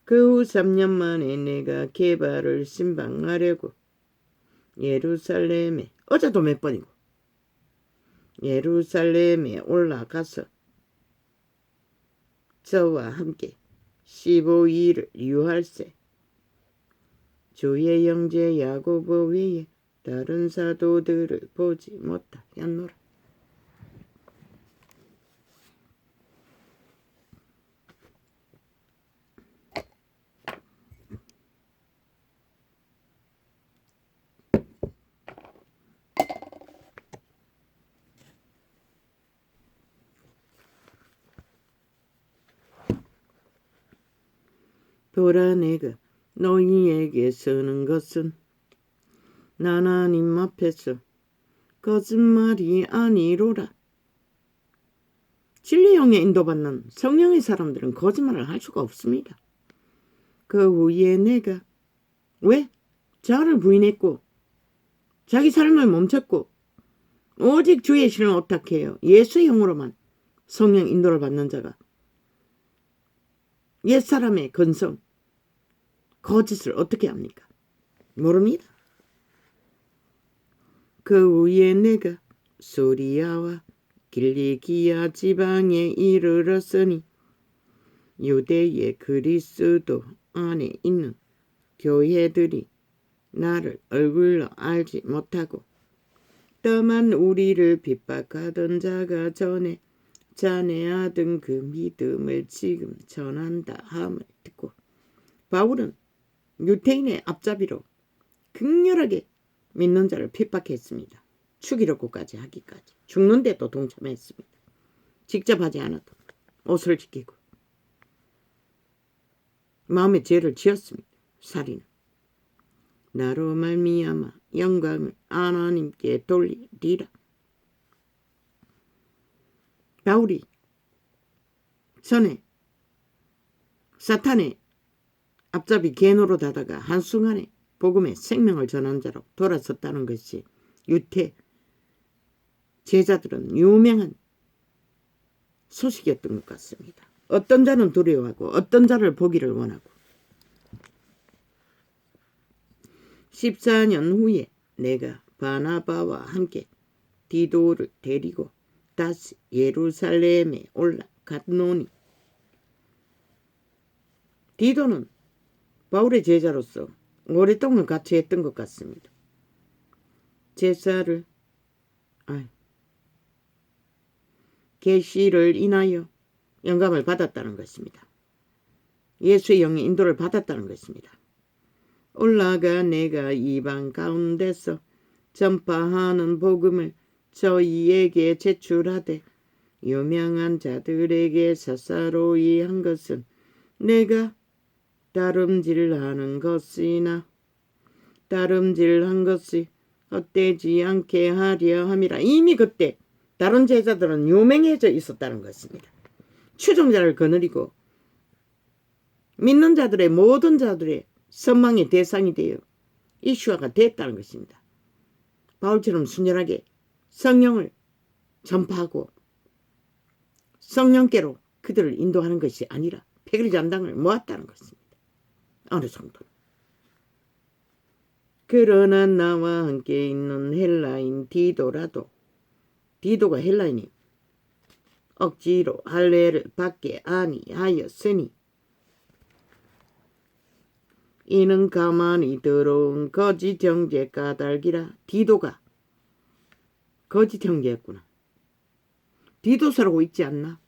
그 후 3년 만에 내가 개발을 신방하려고 예루살렘에, 어제도 몇 번이고, 예루살렘에 올라가서 저와 함께 15일을 유할세. 주의 형제 야고보 외에 다른 사도들을 보지 못하였노라. 보라, 내가 너희에게 쓰는 것은 하나님 앞에서 거짓말이 아니로라. 진리형에 인도받는 성령의 사람들은 거짓말을 할 수가 없습니다. 그 후에 내가 왜? 자아를 부인했고 자기 삶을 멈췄고 오직 주의 신을 어떻게 해요? 예수의 영으로만 성령 인도를 받는 자가 옛사람의 근성, 거짓을 어떻게 합니까? 모릅니다. 그 후에 내가 소리아와 길리기아 지방에 이르렀으니 유대의 그리스도 안에 있는 교회들이 나를 얼굴로 알지 못하고 다만 우리를 핍박하던 자가 전에 잔해하던 그 믿음을 지금 전한다 함을 듣고 바울은 유태인의 앞잡이로 극렬하게 믿는 자를 핍박했습니다. 죽이려고까지 하기까지. 죽는데도 동참했습니다. 직접 하지 않아도 옷을 지키고 마음의 죄를 지었습니다. 살인은 나로 말미암아 영광을 하나님께 돌리리라. 바울이 전에 사탄의 앞잡이 개노릇하다가 한순간에 복음의 생명을 전한 자로 돌아섰다는 것이 유태 제자들은 유명한 소식이었던 것 같습니다. 어떤 자는 두려워하고 어떤 자를 보기를 원하고 14년 후에 내가 바나바와 함께 디도를 데리고 다시 예루살렘에 올라갔노니 디도는 바울의 제자로서 오랫동안 같이 했던 것 같습니다. 제사를 계시를 인하여 영감을 받았다는 것입니다. 예수의 영의 인도를 받았다는 것입니다. 올라가 내가 이방 가운데서 전파하는 복음을 저희에게 제출하되 유명한 자들에게 사사로이 한 것은 내가 다름질하는 것이나 다름질한 것이 헛되지 않게 하려 함이라. 이미 그때 다른 제자들은 유명해져 있었다는 것입니다. 추종자를 거느리고 믿는 자들의 모든 자들의 선망의 대상이 되어 이슈화가 됐다는 것입니다. 바울처럼 순전하게 성령을 전파하고 성령께로 그들을 인도하는 것이 아니라 패거리잔당을 모았다는 것입니다. 어느 정도. 그러나 나와 함께 있는 헬라인 디도라도 디도가 헬라인이 억지로 할례를 받게 아니하였으니 이는 가만히 들어온 거짓 형제 까닭이라. 디도가 거짓 형제였구나. 디도서라고 있지 않나?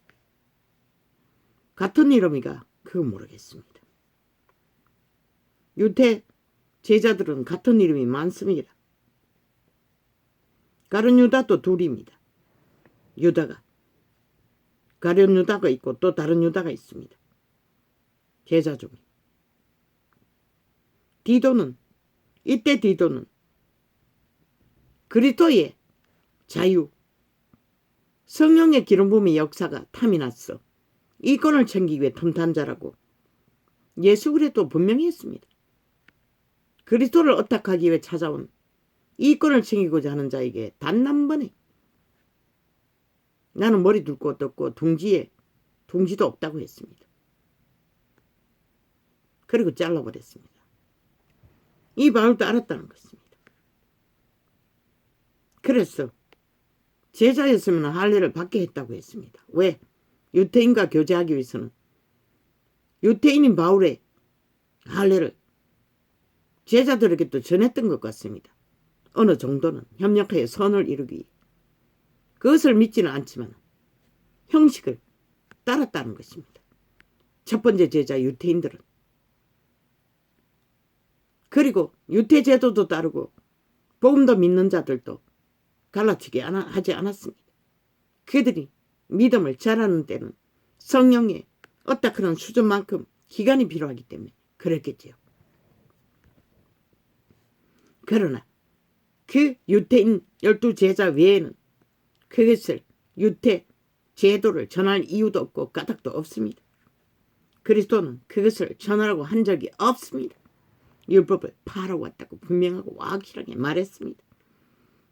같은 이름이가 그거 모르겠습니다. 유태 제자들은 같은 이름이 많습니다. 가룟 유다도 둘입니다. 유다가 가룟 유다가 있고 또 다른 유다가 있습니다. 제자 중에 디도는 이때 디도는 그리스도의 자유 성령의 기름 부음의 역사가 탐이 났어. 이권을 챙기기 위해 틈탄 자라고 예수 그리스도 분명히 했습니다. 그리스도를 어탁하기 위해 찾아온 이권을 챙기고자 하는 자에게 단 한 번에 나는 머리 둘 곳도 없고 둥지도 없다고 했습니다. 그리고 잘라버렸습니다. 이 바울도 알았다는 것입니다. 그래서 제자였으면 할례를 받게 했다고 했습니다. 왜? 유태인과 교제하기 위해서는 유태인인 바울의 할례를 제자들에게도 전했던 것 같습니다. 어느 정도는 협력하여 선을 이루기 위해. 그것을 믿지는 않지만 형식을 따랐다는 것입니다. 첫 번째 제자 유태인들은. 그리고 유태 제도도 따르고 복음도 믿는 자들도 갈라치게 하지 않았습니다. 그들이 믿음을 잘하는 때는 성령의 어따 그런 수준만큼 기간이 필요하기 때문에 그랬겠지요. 그러나 그 유태인 12제자 외에는 그것을 유태 제도를 전할 이유도 없고 까닭도 없습니다. 그리스도는 그것을 전하라고 한 적이 없습니다. 율법을 팔아왔다고 분명하고 확실하게 말했습니다.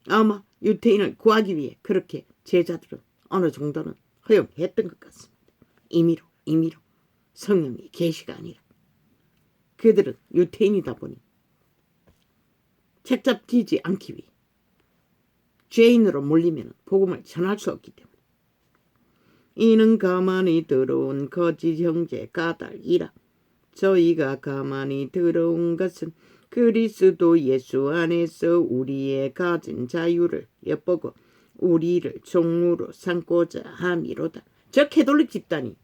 아마 유태인을 구하기 위해 그렇게 제자들은 어느 정도는 허용했던 것 같습니다. 임의로 성령의 계시가 아니라 그들은 유태인이다 보니 책잡히지 않기 위해 죄인으로 몰리면 복음을 전할 수 없기 때문에 이는 가만히 들어온 거짓 형제 까닭이라. 저희가 가만히 들어온 것은 그리스도 예수 안에서 우리의 가진 자유를 엿보고 우리를 종으로 삼고자 함이로다. 저 캐톨릭 집단이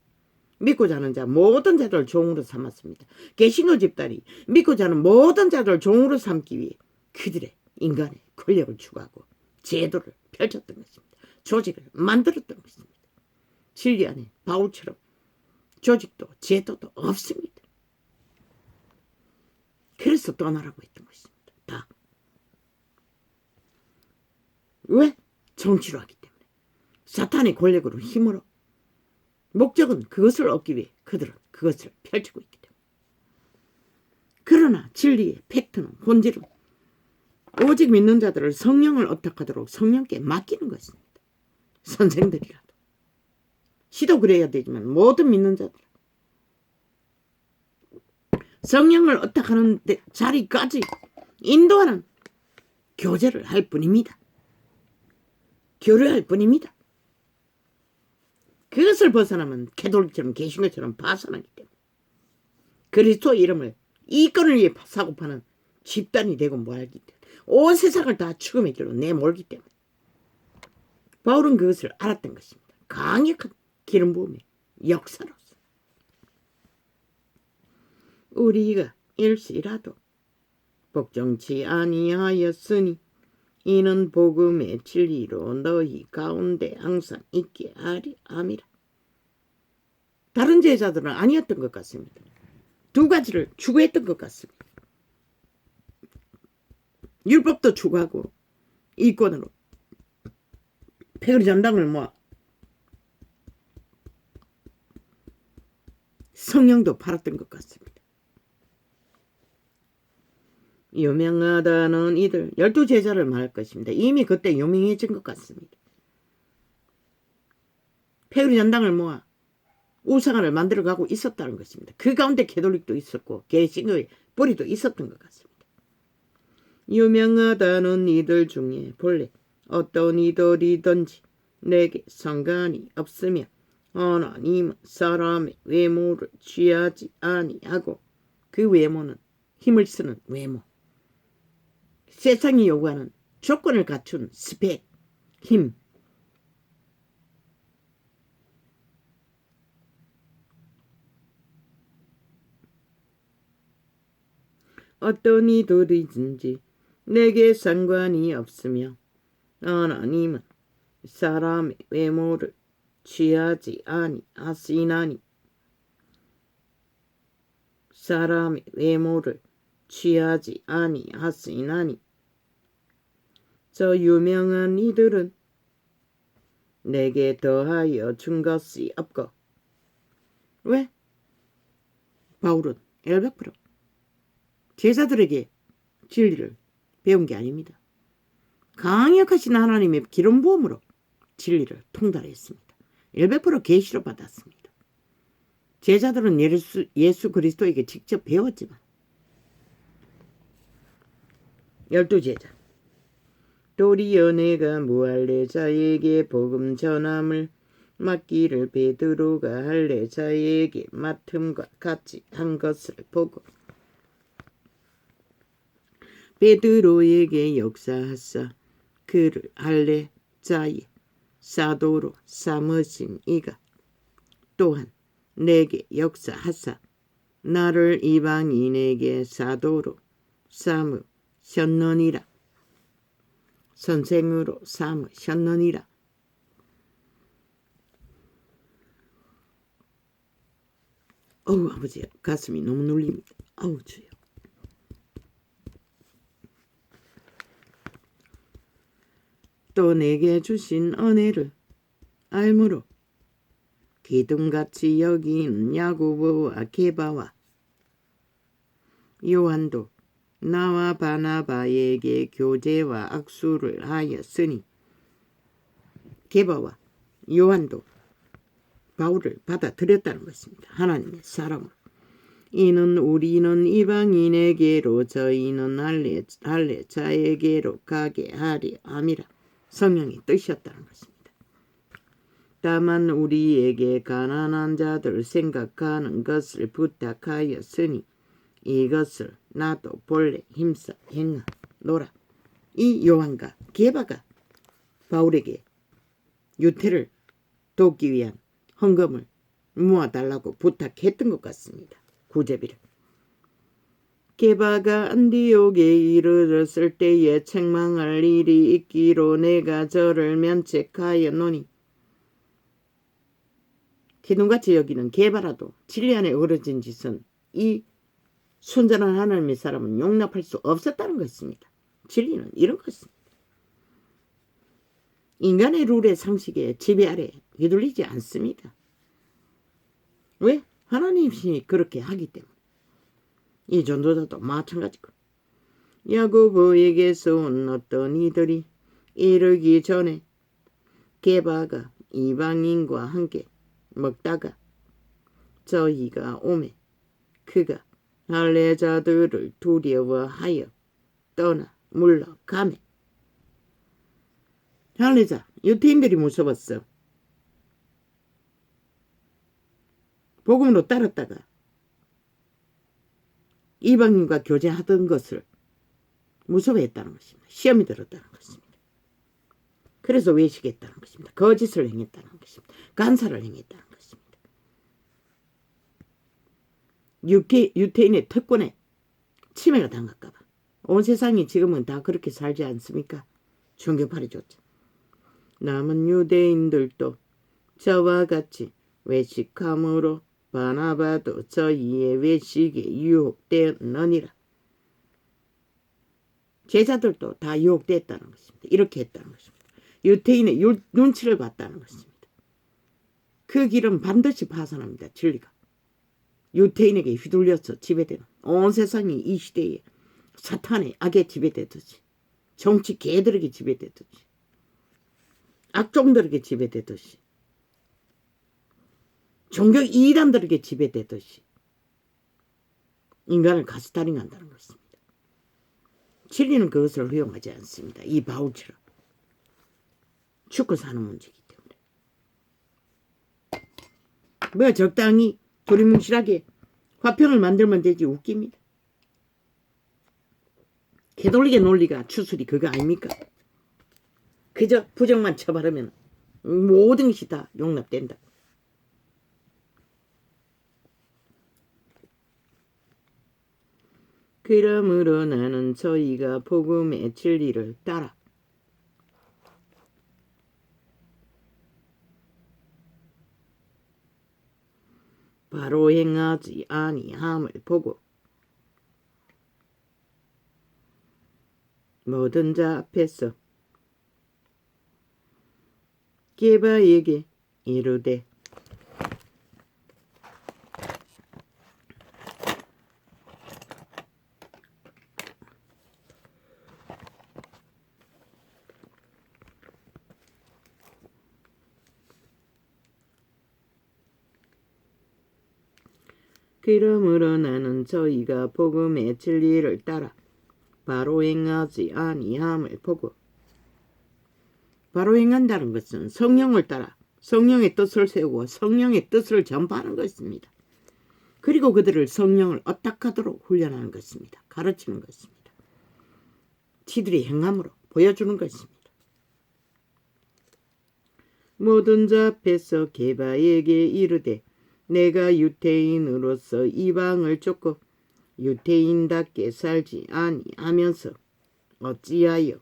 믿고자 하는 자 모든 자들 종으로 삼았습니다. 개신교 집단이 믿고자 하는 모든 자들 종으로 삼기 위해 그들의 인간의 권력을 추구하고 제도를 펼쳤던 것입니다. 조직을 만들었던 것입니다. 진리 안에 바울처럼 조직도 제도도 없습니다. 그래서 떠나라고 했던 것입니다. 다. 왜? 정치로 하기 때문에. 사탄의 권력으로 힘으로. 목적은 그것을 얻기 위해 그들은 그것을 펼치고 있기 때문에. 그러나 진리의 팩트는 본질은 오직 믿는 자들을 성령을 어택하도록 성령께 맡기는 것입니다. 선생들이라도. 시도 그래야 되지만 모든 믿는 자들 성령을 어택하는 자리까지 인도하는 교제를 할 뿐입니다. 교류할 뿐입니다. 그것을 벗어나면 캐톨릭처럼 개신교처럼 파산하기 때문에 그리스도의 이름을 이권을 위해 사고파는 집단이 되고 뭐하기 때문에 온 세상을 다 죽음의 길로 내몰기 때문에 바울은 그것을 알았던 것입니다. 강력한 기름 부음의 역사로서 우리가 일시라도 복종치 아니하였으니 이는 복음의 진리로 너희 가운데 항상 있게 하리 함이라. 다른 제자들은 아니었던 것 같습니다. 두 가지를 추구했던 것 같습니다. 율법도 추구하고 이권으로 패거리 전당을 모아 성령도 팔았던 것 같습니다. 유명하다는 이들 12제자를 말할 것입니다. 이미 그때 유명해진 것 같습니다. 패거리 전당을 모아 우상을 만들어가고 있었다는 것입니다. 그 가운데 캐톨릭도 있었고 개신교의 뿌리도 있었던 것 같습니다. 유명하다는 이들 중에 본래 어떤 이들이든지 내게 상관이 없으며 하나님은 사람의 외모를 취하지 아니하고 그 외모는 힘을 쓰는 외모, 세상이 요구하는 조건을 갖춘 스펙, 힘, 어떤 이들이든지 내게 상관이 없으며 하나님은 사람의 외모를 취하지 아니하시나니 사람의 외모를 취하지 아니하시나니 저 유명한 이들은 내게 더하여 준 것이 없고. 왜? 바울은 100% 제자들에게 진리를 배운 게 아닙니다. 강력하신 하나님의 기름 부음으로 진리를 통달했습니다. 100% 계시로 받았습니다. 제자들은 예수 그리스도에게 직접 배웠지만 12제자 도리어 내가 무할례 자에게 복음 전함을 맡기를 베드로가 할례 자에게 맡음과 같이 한 것을 보고 베드로에게 역사하사 그를 할례 자의 사도로 삼으신 이가 또한 내게 역사하사 나를 이방인에게 사도로 삼으셨느니라. 선생으로 삼으셨느니라. 어우 아버지 가슴이 너무 눌립니다. 어우 주여. 또 내게 주신 은혜를 알므로 기둥같이 여긴 야고보와 게바와 요한도 나와 바나바에게 교제와 악수를 하였으니 게바와 요한도 바울을 받아들였다는 것입니다. 하나님의 사람으로. 이는 우리는 이방인에게로 저희는 할례자에게로 가게 하려 함이라. 성령의 뜻이었다는 것입니다. 다만 우리에게 가난한 자들 생각하는 것을 부탁하였으니 이것을 나도 본래 힘써 행하노라. 이 요한과 게바가 바울에게 유태를 돕기 위한 헌금을 모아달라고 부탁했던 것 같습니다. 구제비를. 게바가 안디옥에 이르렀을 때에 책망할 일이 있기로 내가 저를 면책하였노니 기둥같이 여기는 게바라도 진리 안에 어우러진 짓은 이 순전한 하나님의 사람은 용납할 수 없었다는 것입니다. 진리는 이런 것입니다. 인간의 룰의 상식에 지배 아래 휘둘리지 않습니다. 왜? 하나님이 그렇게 하기 때문에. 이 전도자도 마찬가지고. 야고보에게서 온 어떤 이들이 이르기 전에 게바가 이방인과 함께 먹다가 저희가 오매 그가 할례자들을 두려워하여 떠나 물러가매. 할례자 유태인들이 무서웠어. 복음으로 따랐다가 이방인과 교제하던 것을 무서워했다는 것입니다. 시험이 들었다는 것입니다. 그래서 외식했다는 것입니다. 거짓을 행했다는 것입니다. 간사를 행했다는 것입니다. 유태인의 특권에 침해가 당할까 봐. 온 세상이 지금은 다 그렇게 살지 않습니까? 충격파리 줬죠. 남은 유대인들도 저와 같이 외식함으로 바나바도 저희의 외식에 유혹되었느니라. 제자들도 다 유혹됐다는 것입니다. 이렇게 했다는 것입니다. 유태인의 눈치를 봤다는 것입니다. 그 길은 반드시 파산합니다. 진리가. 유태인에게 휘둘려서 지배되는 온 세상이 이 시대에 사탄의 악에 지배되듯이 정치 개들에게 지배되듯이 악종들에게 지배되듯이 종교 이단들에게 지배되듯이 인간을 가스타링한다는 것입니다. 진리는 그것을 허용하지 않습니다. 이 바울처럼 죽고 사는 문제이기 때문에. 뭐 적당히 두리뭉실하게 화평을 만들면 되지 웃깁니다. 개돌리게 논리가 추술이 그거 아닙니까? 그저 부정만 쳐바르면 모든 것이 다 용납된다. 그러므로 나는 저희가 복음의 진리를 따라 바로 행하지 아니함을 보고 모든 자 앞에서 게바에게 이르되 그러므로 나는 저희가 복음의 진리를 따라 바로 행하지 아니함을 보고, 바로 행한다는 것은 성령을 따라 성령의 뜻을 세우고 성령의 뜻을 전파하는 것입니다. 그리고 그들을 성령을 어떡하도록 훈련하는 것입니다. 가르치는 것입니다. 지들이 행함으로 보여주는 것입니다. 모든 자 앞에서 게바에게 이르되 내가 유대인으로서 이방을 쫓고 유대인답게 살지 아니하면서 어찌하여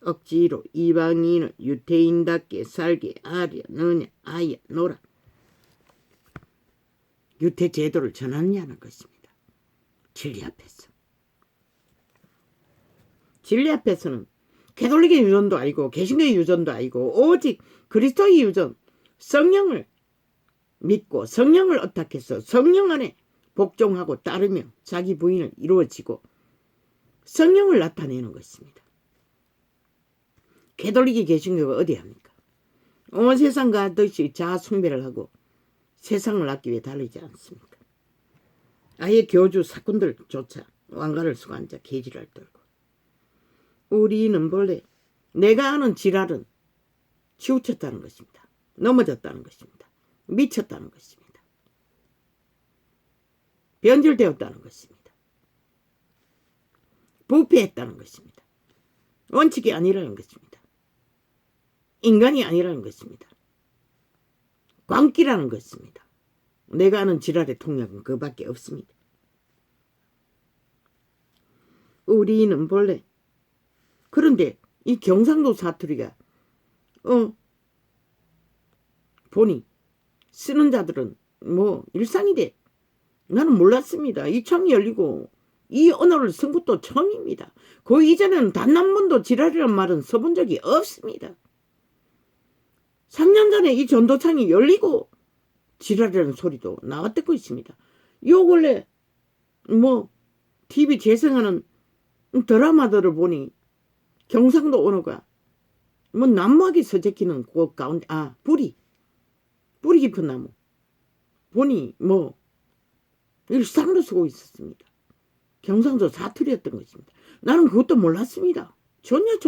억지로 이방인을 유대인답게 살게 하려느냐 하였노라. 유대 제도를 전하느냐는 것입니다. 진리 앞에서. 진리 앞에서는 가톨릭의 유전도 아니고 개신교의 유전도 아니고 오직 그리스도의 유전, 성령을 믿고 성령을 어떻게 해서 성령 안에 복종하고 따르며 자기 부인을 이루어지고 성령을 나타내는 것입니다. 가톨릭이 개신교가 어디 합니까? 온 세상 가듯이 자아 숭배를 하고 세상을 낳기 위해 달리지 않습니까? 아예 교주 사건들조차 왕가를 수고한 자 개지랄 떨고. 우리는 본래 내가 아는 지랄은 치우쳤다는 것입니다. 넘어졌다는 것입니다. 미쳤다는 것입니다. 변질되었다는 것입니다. 부패했다는 것입니다. 원칙이 아니라는 것입니다. 인간이 아니라는 것입니다. 광기라는 것입니다. 내가 아는 지랄의 통역은 그밖에 없습니다. 우리는 본래 그런데 이 경상도 사투리가 보니 쓰는 자들은 뭐 일상이 돼. 나는 몰랐습니다. 이 창이 열리고 이 언어를 쓴 것도 처음입니다. 그 이전에는 단 한 번도 지랄이란 말은 써본 적이 없습니다. 3년 전에 이 전도창이 열리고 지랄이라는 소리도 나왔다고 있습니다. 요 근래 뭐 TV 재생하는 드라마들을 보니 경상도 언어가 뭐 나무하게 서재키는 그 가운데 뿌리 깊은 나무 보니 뭐 일상으로 쓰고 있었습니다. 경상도 사투리였던 것입니다. 나는 그것도 몰랐습니다. 전혀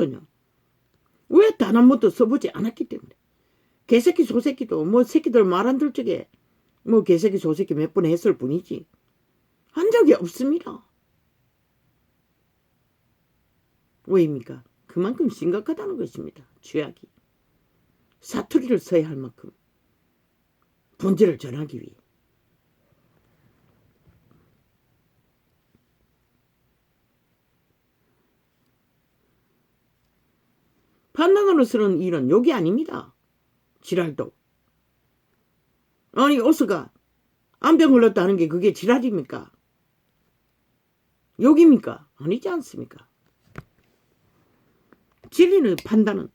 왜 단 한 번도 써보지 않았기 때문에. 개새끼 소새끼도 뭐 새끼들 말 안 들 적에 뭐 개새끼 소새끼 몇 번 했을 뿐이지 한 적이 없습니다. 왜입니까? 그만큼 심각하다는 것입니다. 죄악이. 사투리를 써야 할 만큼 본질을 전하기 위해. 판단으로 쓰는 일은 욕이 아닙니다. 지랄도. 아니 어서가 안병 걸렸다 하는 게 그게 지랄입니까? 욕입니까? 아니지 않습니까? 진리의 판단은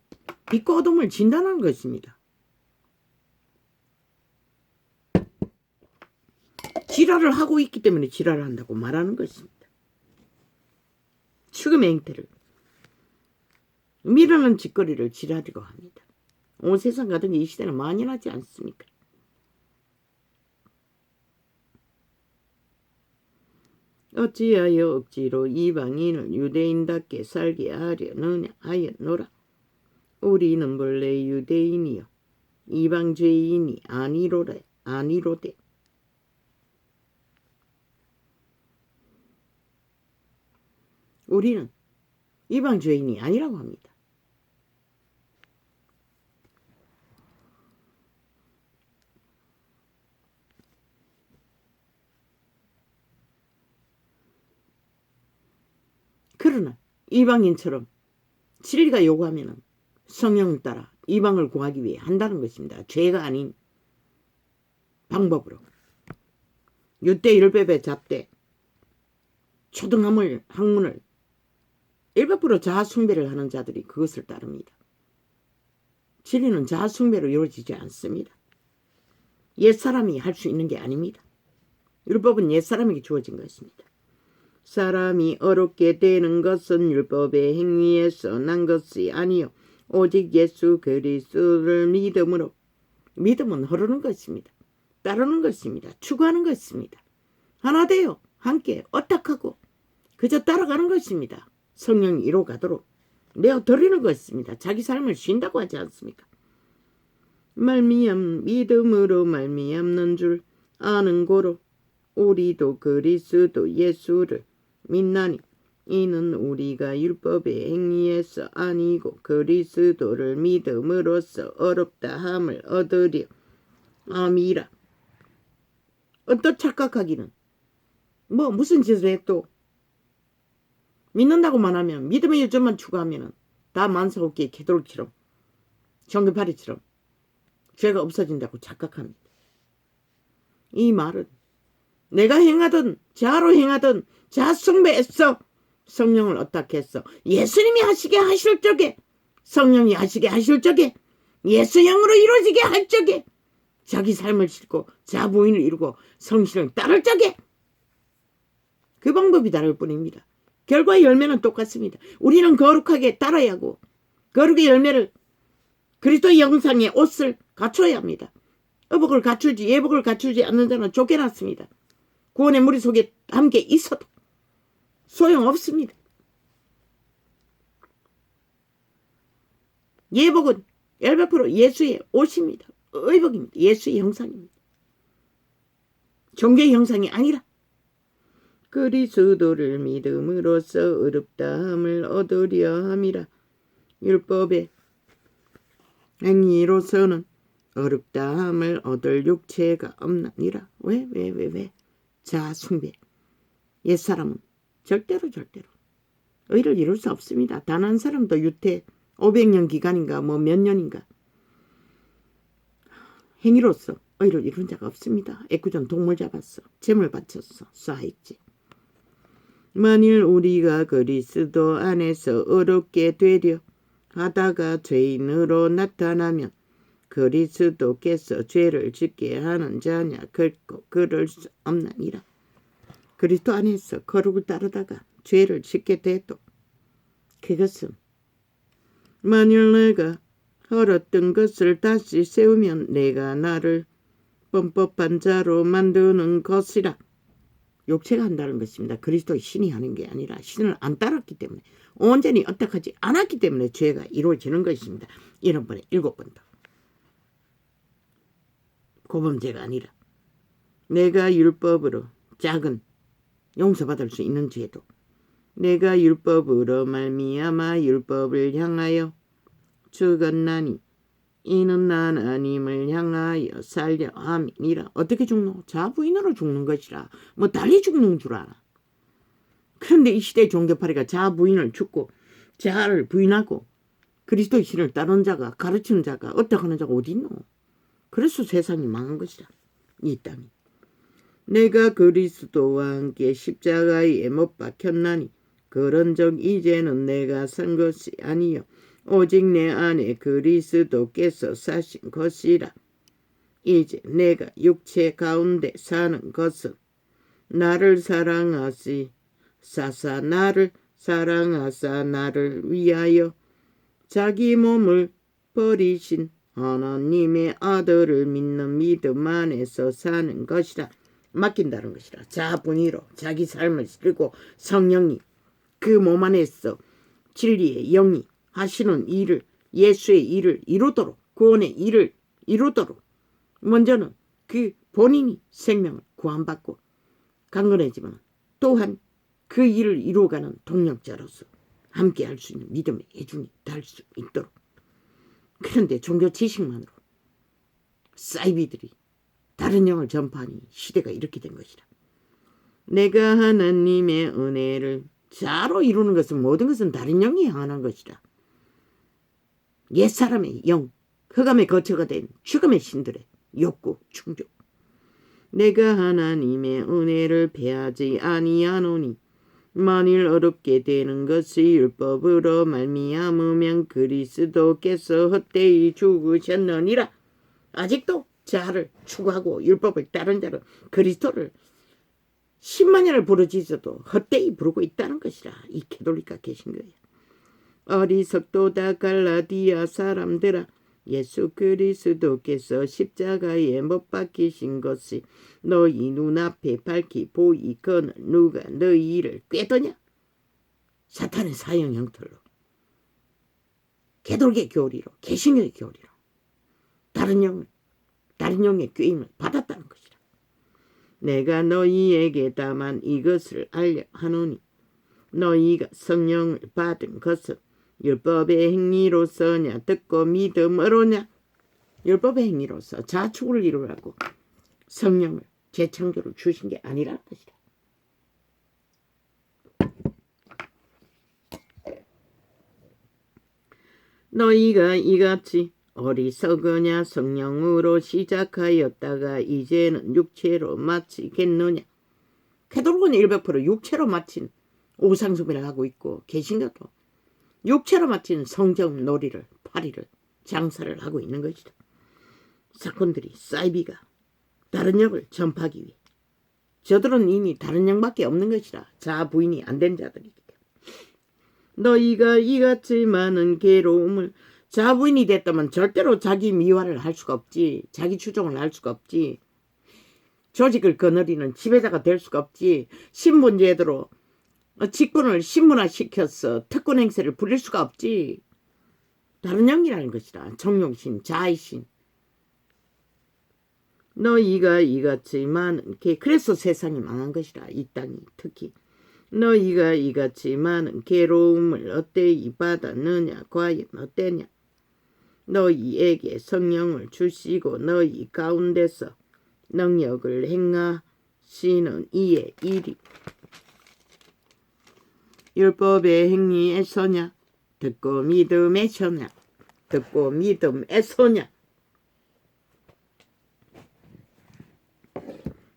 빛과 어둠을 진단하는 것입니다. 지랄을 하고 있기 때문에 지랄을 한다고 말하는 것입니다. 죽음의 행태를 미라는 짓거리를 지랄이라고 합니다. 온 세상 가득 이 시대는 만연하지 않습니까? 어찌하여 억지로 이방인을 유대인답게 살게 하려느냐 하였노라. 우리는 본래 유대인이요 이방 죄인이 아니로되 우리는 이방 죄인이 아니라고 합니다. 그러나 이방인처럼 진리가 요구하면 성령을 따라 이방을 구하기 위해 한다는 것입니다. 죄가 아닌 방법으로. 유대 율법에 잡되 학문을 100% 자아숭배를 하는 자들이 그것을 따릅니다. 진리는 자아숭배로 이루어지지 않습니다. 옛사람이 할 수 있는 게 아닙니다. 율법은 옛사람에게 주어진 것입니다. 사람이 어렵게 되는 것은 율법의 행위에서 난 것이 아니요 오직 예수 그리스도를 믿음으로. 믿음은 흐르는 것입니다. 따르는 것입니다. 추구하는 것입니다. 하나 되어 함께 어떡하고 그저 따라가는 것입니다. 성령이 이로 가도록 내어드리는 것입니다. 자기 삶을 쉰다고 하지 않습니까? 믿음으로 말미암는 줄 아는 고로 우리도 그리스도 예수를 믿나니 이는 우리가 율법의 행위에서 아니고 그리스도를 믿음으로써 어렵다 함을 얻으려 함이라. 어떤 착각하기는 무슨 짓을 해도 믿는다고만 하면 믿음의 요점만 추구하면 다 만사없게 개돌처럼 정규파리처럼 죄가 없어진다고 착각합니다. 이 말은 내가 행하든 자로 행하든 자숭배했어. 성령을 어떻게 했어? 예수님이 하시게 하실 적에 성령이 하시게 하실 적에 예수 영으로 이루어지게 할 적에 자기 삶을 싣고 자부인을 이루고 성신을 따를 적에 그 방법이 다를 뿐입니다. 결과의 열매는 똑같습니다. 우리는 거룩하게 따라야 하고 거룩의 열매를 그리스도의 형상의 옷을 갖춰야 합니다. 의복을 갖추지 예복을 갖추지 않는 자는 쫓겨났습니다. 구원의 무리 속에 함께 있어도 소용없습니다. 예복은 100% 예수의 옷입니다. 의복입니다. 예수의 형상입니다. 종교의 형상이 아니라 그리스도를 믿음으로써 어렵다함을 얻으려 함이라. 율법의 행위로서는 어렵다함을 얻을 육체가 없나니라. 왜? 자숭배. 옛사람은 절대로 의를 이룰 수 없습니다. 단 한 사람도 유태 500년 기간인가 몇 년인가 행위로서 의를 이룬 자가 없습니다. 애꿎은 동물 잡았어. 재물 바쳤어. 쏴했지. 만일 우리가 그리스도 안에서 어렵게 되려 하다가 죄인으로 나타나면 그리스도께서 죄를 짓게 하는 자냐? 결코 그럴 수 없나니라. 그리스도 안에서 거룩을 따르다가 죄를 짓게 돼도 그것은 만일 내가 헐었던 것을 다시 세우면 내가 나를 범법한 자로 만드는 것이라. 육체가 한다는 것입니다. 그리스도의 신이 하는 게 아니라 신을 안 따랐기 때문에 온전히 어떡하지 않았기 때문에 죄가 이루어지는 것입니다. 7번에 7번 더. 고범죄가 아니라 내가 율법으로 작은 용서받을 수 있는 죄도 내가 율법으로 말미암아 율법을 향하여 죽었나니 이는 하나님을 향하여 살려 함이니라. 어떻게 죽노? 자부인으로 죽는 것이라. 달리 죽는 줄 알아. 그런데 이 시대 종교파리가 자부인을 죽고 자를 부인하고 그리스도의 신을 따르는 자가 가르치는 자가 어떻게 하는 자가 어디 있노? 그래서 세상이 망한 것이라. 이 땅이. 내가 그리스도와 함께 십자가에 못 박혔나니 그런즉 이제는 내가 산 것이 아니요 오직 내 안에 그리스도께서 사신 것이라. 이제 내가 육체 가운데 사는 것은 나를 사랑하사 나를 위하여 자기 몸을 버리신 하나님의 아들을 믿는 믿음 안에서 사는 것이라. 맡긴다는 것이라. 자분이로 자기 삶을 실고 성령이 그 몸 안에서 진리의 영이 하시는 일을 예수의 일을 이루도록 구원의 일을 이루도록 먼저는 그 본인이 생명을 구원받고 강건해지만 또한 그 일을 이루어가는 동력자로서 함께 할 수 있는 믿음의 애중이 될 수 있도록. 그런데 종교 지식만으로 사이비들이 다른 영을 전파하니 시대가 이렇게 된 것이라. 내가 하나님의 은혜를 자로 이루는 것은 모든 것은 다른 영이 향하는 것이라. 옛사람의 영, 흑암의 거처가 된 죽음의 신들의 욕구, 충족. 내가 하나님의 은혜를 패하지 아니하노니 만일 어렵게 되는 것이 율법으로 말미암으면 그리스도께서 헛되이 죽으셨느니라. 아직도 자를 추구하고 율법을 따른 자는 그리스도를 10만 년을 부르짖어도 헛되이 부르고 있다는 것이라. 이 캐톨릭가 계신 거예요. 어리석도다 갈라디아 사람들아 예수 그리스도께서 십자가에 못 박히신 것이 너희 눈앞에 밝히 보이거늘 누가 너희를 꾀더냐? 사탄의 사형 형틀로, 개돌개 교리로, 개신교의 교리로 다른 영의 꾀임을 받았다는 것이라. 내가 너희에게 다만 이것을 알려 하노니 너희가 성령을 받은 것은 율법의 행위로서냐 듣고 믿음으로냐. 율법의 행위로서 자축을 이루라고 성령을 재창조를 주신 게 아니라는 것이라. 너희가 이같이 어리석으냐 성령으로 시작하였다가 이제는 육체로 마치겠느냐. 캐톨릭은 100% 육체로 마친 오상숭배를 하고 있고, 개신교도 육체로 마친 성전 놀이를, 파리를, 장사를 하고 있는 것이다. 사건들이 사이비가 다른 영을 전파하기 위해, 저들은 이미 다른 영밖에 없는 것이라. 자아 부인이 안 된 자들이기 때문에. 너희가 이같이 많은 괴로움을, 자아 부인이 됐다면 절대로 자기 미화를 할 수가 없지. 자기 추종을 할 수가 없지. 조직을 거느리는 지배자가 될 수가 없지. 신분제도로 직분을 신문화시켜서 특권 행세를 부릴 수가 없지. 다른 영이라는 것이다. 정욕신, 자의신. 너희가 이같이 많은 그래서 세상이 망한 것이라. 이 땅이 특히. 너희가 이같이 많은 괴로움을 어때이 받았느냐. 과연 어때냐. 너희에게 성령을 주시고 너희 가운데서 능력을 행하시는 이의 일이 율법의 행위에서냐 듣고 믿음에서냐. 듣고 믿음에서냐.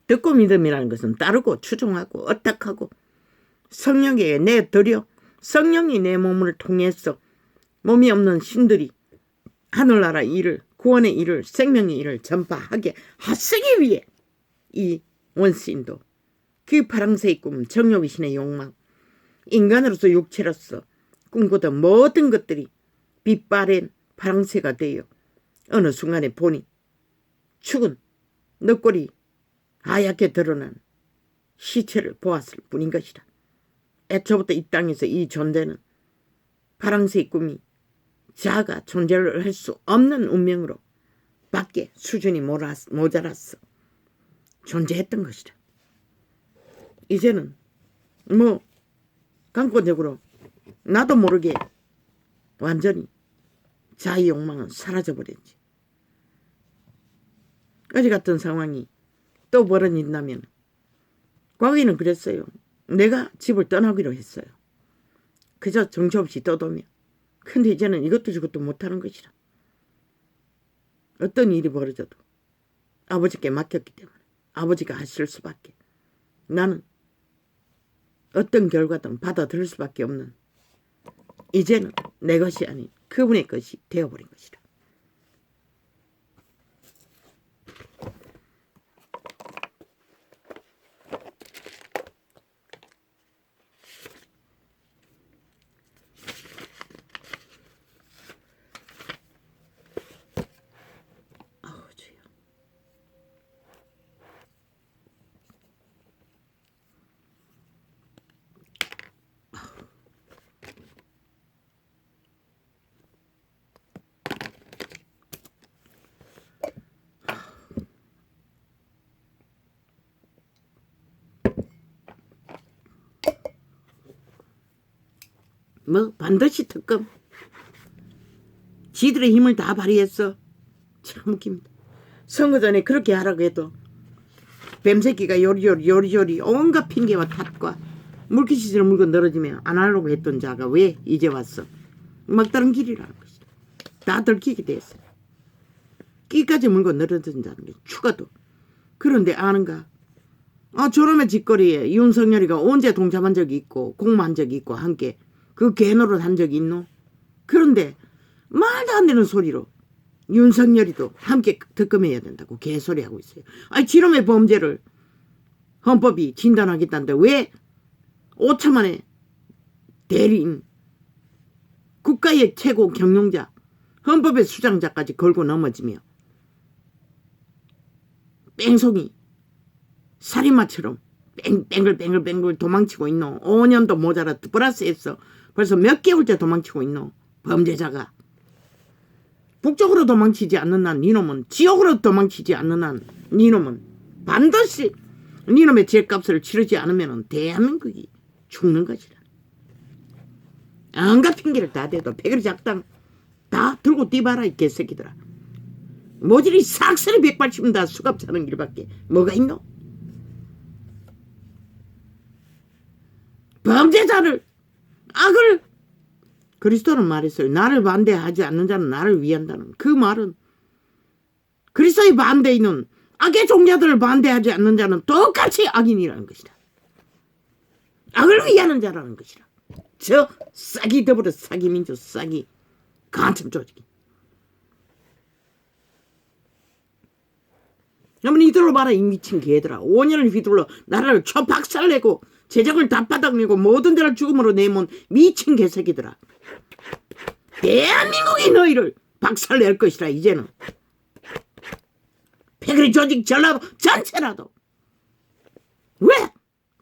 듣고 믿음이라는 것은 따르고 추종하고 어떡하고 성령에게 내드려 성령이 내 몸을 통해서 몸이 없는 신들이 하늘나라 일을, 구원의 일을, 생명의 일을 전파하게 하시기 위해 이 원시인도 그 파랑새의 꿈, 정욕의 신의 욕망, 인간으로서 육체로서 꿈꾸던 모든 것들이 빛바랜 파랑새가 되어 어느 순간에 보니 죽은 너꼬리 하얗게 드러난 시체를 보았을 뿐인 것이다. 애초부터 이 땅에서 이 존재는 파랑새의 꿈이 자아가 존재를 할 수 없는 운명으로 밖에 수준이 모자랐어 존재했던 것이다. 이제는 강권적으로 나도 모르게 완전히 자의 욕망은 사라져버렸지. 어제 같은 상황이 또 벌어진다면, 과거에는 그랬어요. 내가 집을 떠나기로 했어요. 그저 정처없이 떠도며. 근데 이제는 이것도 저것도 못하는 것이라. 어떤 일이 벌어져도 아버지께 맡겼기 때문에 아버지가 하실 수밖에, 나는 어떤 결과든 받아들일 수밖에 없는, 이제는 내 것이 아닌 그분의 것이 되어버린 것이라. 반드시 특검. 지들의 힘을 다 발휘했어. 참 웃깁니다. 선거 전에 그렇게 하라고 해도 뱀새끼가 요리조리 온갖 핑계와 탓과 물기시지를 물고 늘어지며 안 하려고 했던 자가 왜 이제 왔어. 막다른 길이라는 것이다. 다 들키게 됐어. 끼까지 물고 늘어진다는 게 추가도. 그런데 아는가? 저놈의 짓거리에 윤석열이가 언제 동참한 적이 있고 공모한 적이 있고 함께 그 개노릇 한 적이 있노? 그런데 말도 안 되는 소리로 윤석열이도 함께 특검해야 된다고 개소리하고 있어요. 지놈의 범죄를 헌법이 진단하겠다는데 왜 5차 만에 대리인, 국가의 최고 경영자 헌법의 수장자까지 걸고 넘어지며 뺑송이 살인마처럼 뺑글뺑글 도망치고 있노. 5년도 모자라 플러스했어. 벌써 몇 개월째 도망치고 있노. 범죄자가. 북쪽으로 도망치지 않는 한 니놈은, 지옥으로 도망치지 않는 한 니놈은 반드시 니놈의 죄값을 치르지 않으면 대한민국이 죽는 것이다. 온갖 핑계를 다 대도 패거리 작당 다 들고 뛰봐라 이 개새끼들아. 모질이 싹쓸이 180은 다 수갑 차는 길밖에 뭐가 있노? 범죄자를, 악을, 그리스도는 말했어요. 나를 반대하지 않는 자는 나를 위한다는 그 말은 그리스도의 반대인은 악의 종자들을 반대하지 않는 자는 똑같이 악인이라는 것이다. 악을 위하는 자라는 것이다. 저 싹이 더불어 싹이 민족 싹이 간첩 조직이. 그러면 이들로 봐라 이 미친 개들아. 5년을 휘둘러 나라를 초박살내고 재정을 다 바닥내고 모든 데를 죽음으로 내몬 미친 개새끼들아. 대한민국이 너희를 박살낼 것이라. 이제는 패거리 조직 전라도 전체라도. 왜?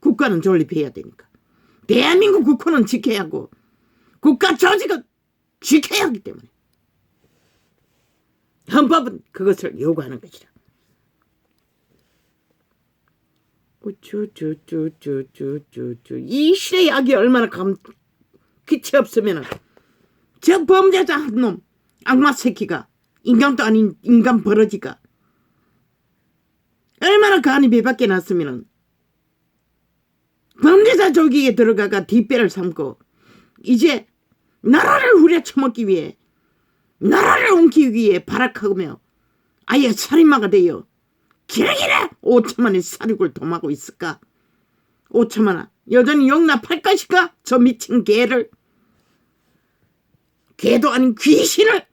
국가는 존립해야 되니까. 대한민국 국호는 지켜야 하고 국가 조직은 지켜야 하기 때문에 헌법은 그것을 요구하는 것이다. 이 시대의 악이 얼마나 기치 없으면 저 범죄자 한 놈, 악마 새끼가, 인간도 아닌 인간 버러지가 얼마나 간이 배밖에 났으면 범죄자 조직에 들어가가 뒷배를 삼고 이제 나라를 후려쳐먹기 위해, 나라를 옮기기 위해 발악하며 아예 살인마가 되어 기레기래 5천만의 사륙을 dom하고 있을까? 5천만아 여전히 용납할 것인가? 저 미친 개를, 개도 아닌 귀신을.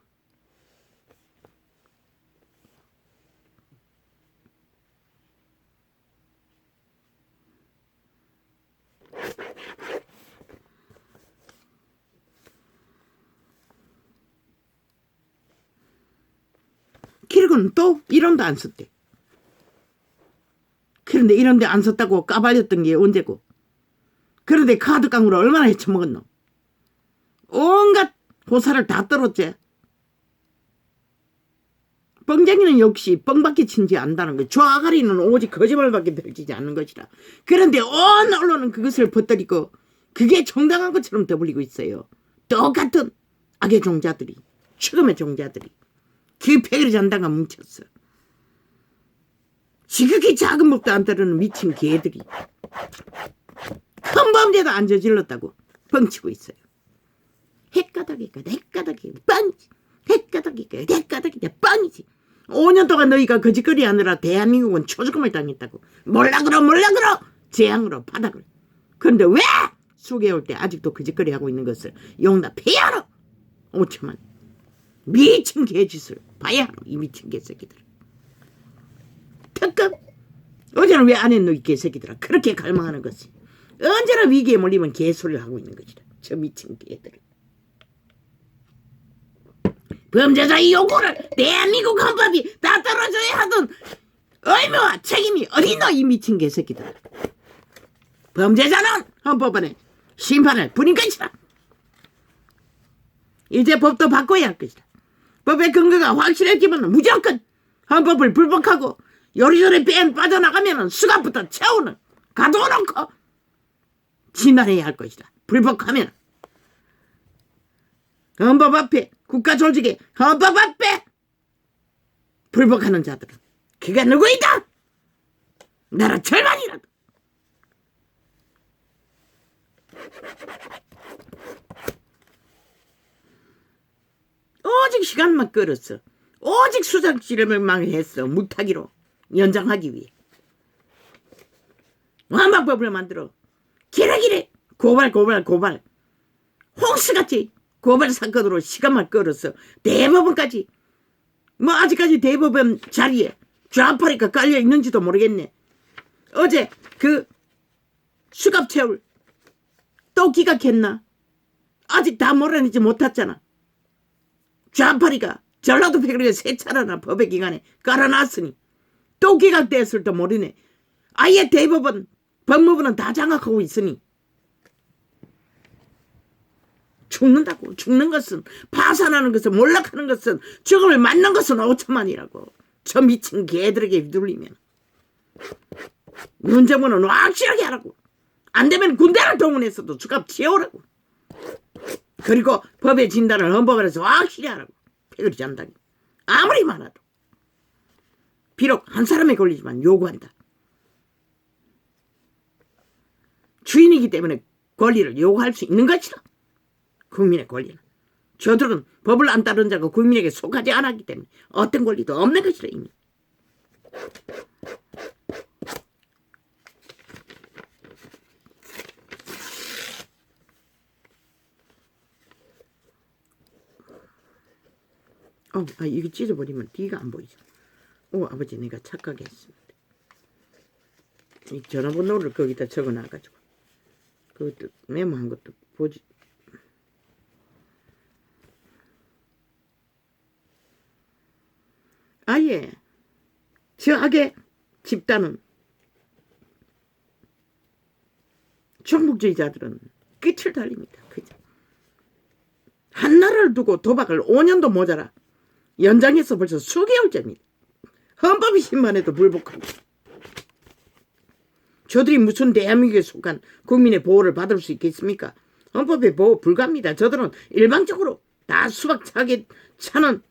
그리고는 또 이런도 안 썼대. 그런데 이런데 안 썼다고 까발렸던 게 언제고. 그런데 카드깡으로 얼마나 헤쳐먹었노. 온갖 호사를 다 떨었지. 뻥쟁이는 역시 뻥밖에 친지 안다는 거야. 좌가리는 오직 거짓말밖에 펼치지 않는 것이라. 그런데 온 언론은 그것을 퍼뜨리고 그게 정당한 것처럼 떠벌리고 있어요. 똑같은 악의 종자들이, 죽음의 종자들이 그 패거리 잔당과 뭉쳤어. 지극히 작은 법도 안 따르는 미친 개들이 큰 범죄도 안 저질렀다고 뻥치고 있어요. 핵가닥이니까 뻥이지. 핵가닥이니까 뻥이지. 5년 동안 너희가 거짓거리 하느라 대한민국은 초죽음을 당했다고. 몰라 그러 재앙으로 바닥을. 그런데 왜 수개월 때 아직도 거짓거리 하고 있는 것을 용납해야 하노. 5천만 미친 개짓을 봐야 하노. 이 미친 개새끼들. 특급 어제는 왜 안 했노 이 개새끼들아. 그렇게 갈망하는 것이 언제나 위기에 몰리면 개소리를 하고 있는 것이다. 저 미친 개들. 범죄자의 요구를 대한민국 헌법이 다 떨어져야 하던 의무와 책임이 어딨노 이 미친 개새끼들. 범죄자는 헌법원에 심판을 부린 것이다. 이제 법도 바꿔야 할 것이다. 법의 근거가 확실해지면 무조건 헌법을 불복하고 요리조리 빠져나가면 수갑부터 채우는 가둬놓고 진단해야 할 것이다. 불복하면 헌법 앞에, 국가 조직에 헌법 앞에 불복하는 자들은 그가 누구이다. 나라 절반이라도. 오직 시간만 끌었어. 오직 수작지름만 했어. 물타기로 연장하기 위해 완방법을 만들어 기레기레 고발 홍수같이 고발 사건으로 시간만 끌었어. 대법원까지 뭐 아직까지 대법원 자리에 좌파리가 깔려 있는지도 모르겠네. 어제 그 수갑 채울 또 기각했나? 아직 다 몰아내지 못했잖아. 좌파리가 전라도 패거리가 세 차례나 법의 기관에 깔아놨으니 또 기각됐을도 모르네. 아예 대법원 법무부는 다 장악하고 있으니 죽는다고. 죽는 것은, 파산하는 것은, 몰락하는 것은, 죽음을 맞는 것은 5천만이라고. 저 미친 개들에게 휘둘리면 문정부는 확실하게 하라고. 안 되면 군대를 동원해서도 주갑 채우라고. 그리고 법의 진단을 헌법을 해서 확실히 하라고. 패거리 잔당이 아무리 많아도 비록 한 사람에 걸리지만 요구한다. 주인이기 때문에 권리를 요구할 수 있는 것이다. 국민의 권리는. 저들은 법을 안 따르는 자가 국민에게 속하지 않았기 때문에 어떤 권리도 없는 것이다 이미. 이거 찢어버리면 뒤가 안 보이죠. 아버지 내가 착하게 했습니다. 이 전화번호를 거기다 적어놔가지고 그것도 메모한 것도 보지. 아예 저 악의 집단은, 종북주의자들은 끝을 달립니다. 그죠? 한 나라를 두고 도박을 5년도 모자라 연장해서 벌써 수개월째입니다. 헌법이 심판해도 불복하고. 저들이 무슨 대한민국에 속한 국민의 보호를 받을 수 있겠습니까? 헌법에 보호 불가합니다. 저들은 일방적으로 다 수박 차게 차는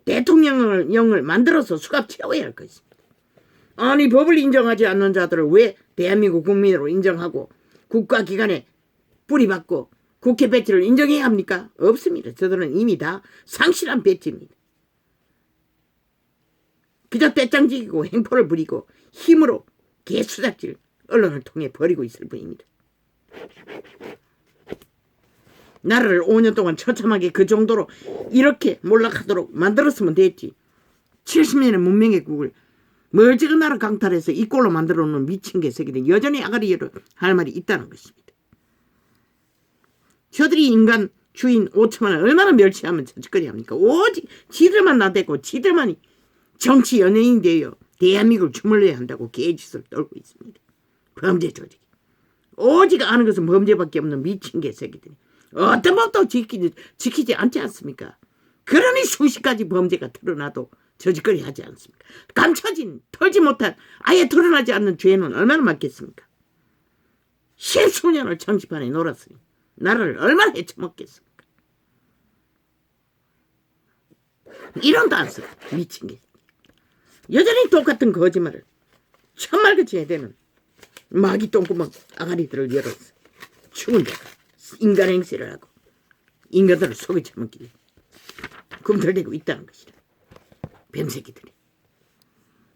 대통령을 만들어서 수갑 채워야 할 것입니다. 아니 법을 인정하지 않는 자들을 왜 대한민국 국민으로 인정하고 국가기관에 뿌리박고 국회 배지를 인정해야 합니까? 없습니다. 저들은 이미 다 상실한 배지입니다. 그저 떼짱지기고 행포를 부리고 힘으로 개수작질 언론을 통해 벌이고 있을 뿐입니다. 나라를 5년 동안 처참하게 그 정도로 이렇게 몰락하도록 만들었으면 됐지. 70년의 문명의 국을 멀찍은 나라 강탈해서 이 꼴로 만들어 놓은 미친 개새끼들 여전히 아가리를 할 말이 있다는 것입니다. 저들이 인간 주인 5천만을 얼마나 멸치하면 저짓거리 합니까? 오직 지들만 나대고 지들만이 정치 연예인 되어 대한민국을 주물러야 한다고 개짓을 떨고 있습니다. 범죄 조직이. 오직 아는 것은 범죄밖에 없는 미친 개새끼들이 어떤 법도 지키지 않지 않습니까? 그러니 수십 가지 범죄가 드러나도 저짓거리 하지 않습니까? 감춰진 털지 못한 아예 드러나지 않는 죄는 얼마나 많겠습니까? 십수년을 정치판에 놀았으니 나라를 얼마나 헤쳐먹겠습니까? 이런도 안 써. 미친 게. 여전히 똑같은 거짓말을 천말같이 해대는 마귀 똥구멍 아가리들을 열어서 죽은 자가 인간 행세를 하고 인간들을 속여 처먹기 꿈틀대고 있다는 것이다. 뱀새끼들이.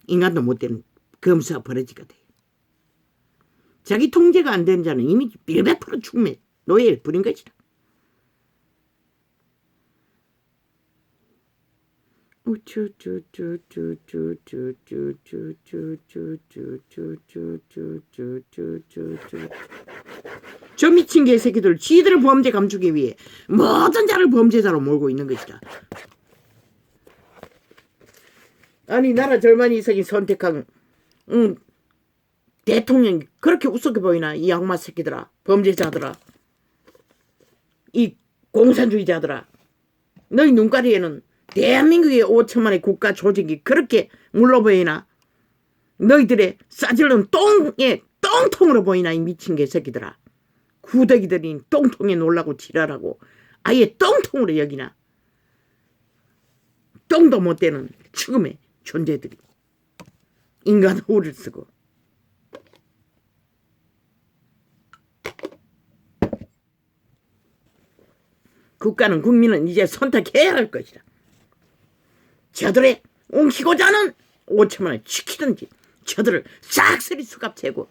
인간도 못되는 검사 버러지가 돼. 자기 통제가 안 되는 자는 이미 100% 죽음의 노예를 부린 것이다. 저 미친 개새끼들 지들의 범죄 감추기 위해 모든 자를 범죄자로 몰고 있는 것이다. 아니 나라 절반 이상이 선택한 대통령이 그렇게 우습게 보이나? 이 악마 새끼들아, 범죄자들아, 이 공산주의자들아. 너희 눈가리에는 대한민국의 5천만의 국가 조직이 그렇게 물러 보이나? 너희들의 싸질른 똥에 똥통으로 보이나? 이 미친 개새끼들아. 구더기들이 똥통에 놀라고 지랄하고 아예 똥통으로 여기나? 똥도 못 되는 죽음의 존재들이 인간 호를 쓰고. 국가는 국민은 이제 선택해야 할 것이다. 저들의 웅키고자 하는 5천만을 지키든지 저들을 싹쓸이 수갑채고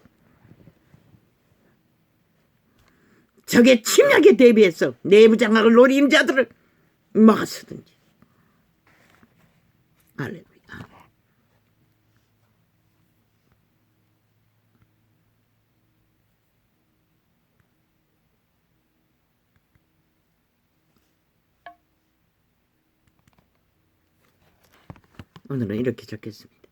적의 침략에 대비해서 내부 장악을 노리는 자들을 막아서든지. 할렐루야. 오늘은 이렇게 적겠습니다.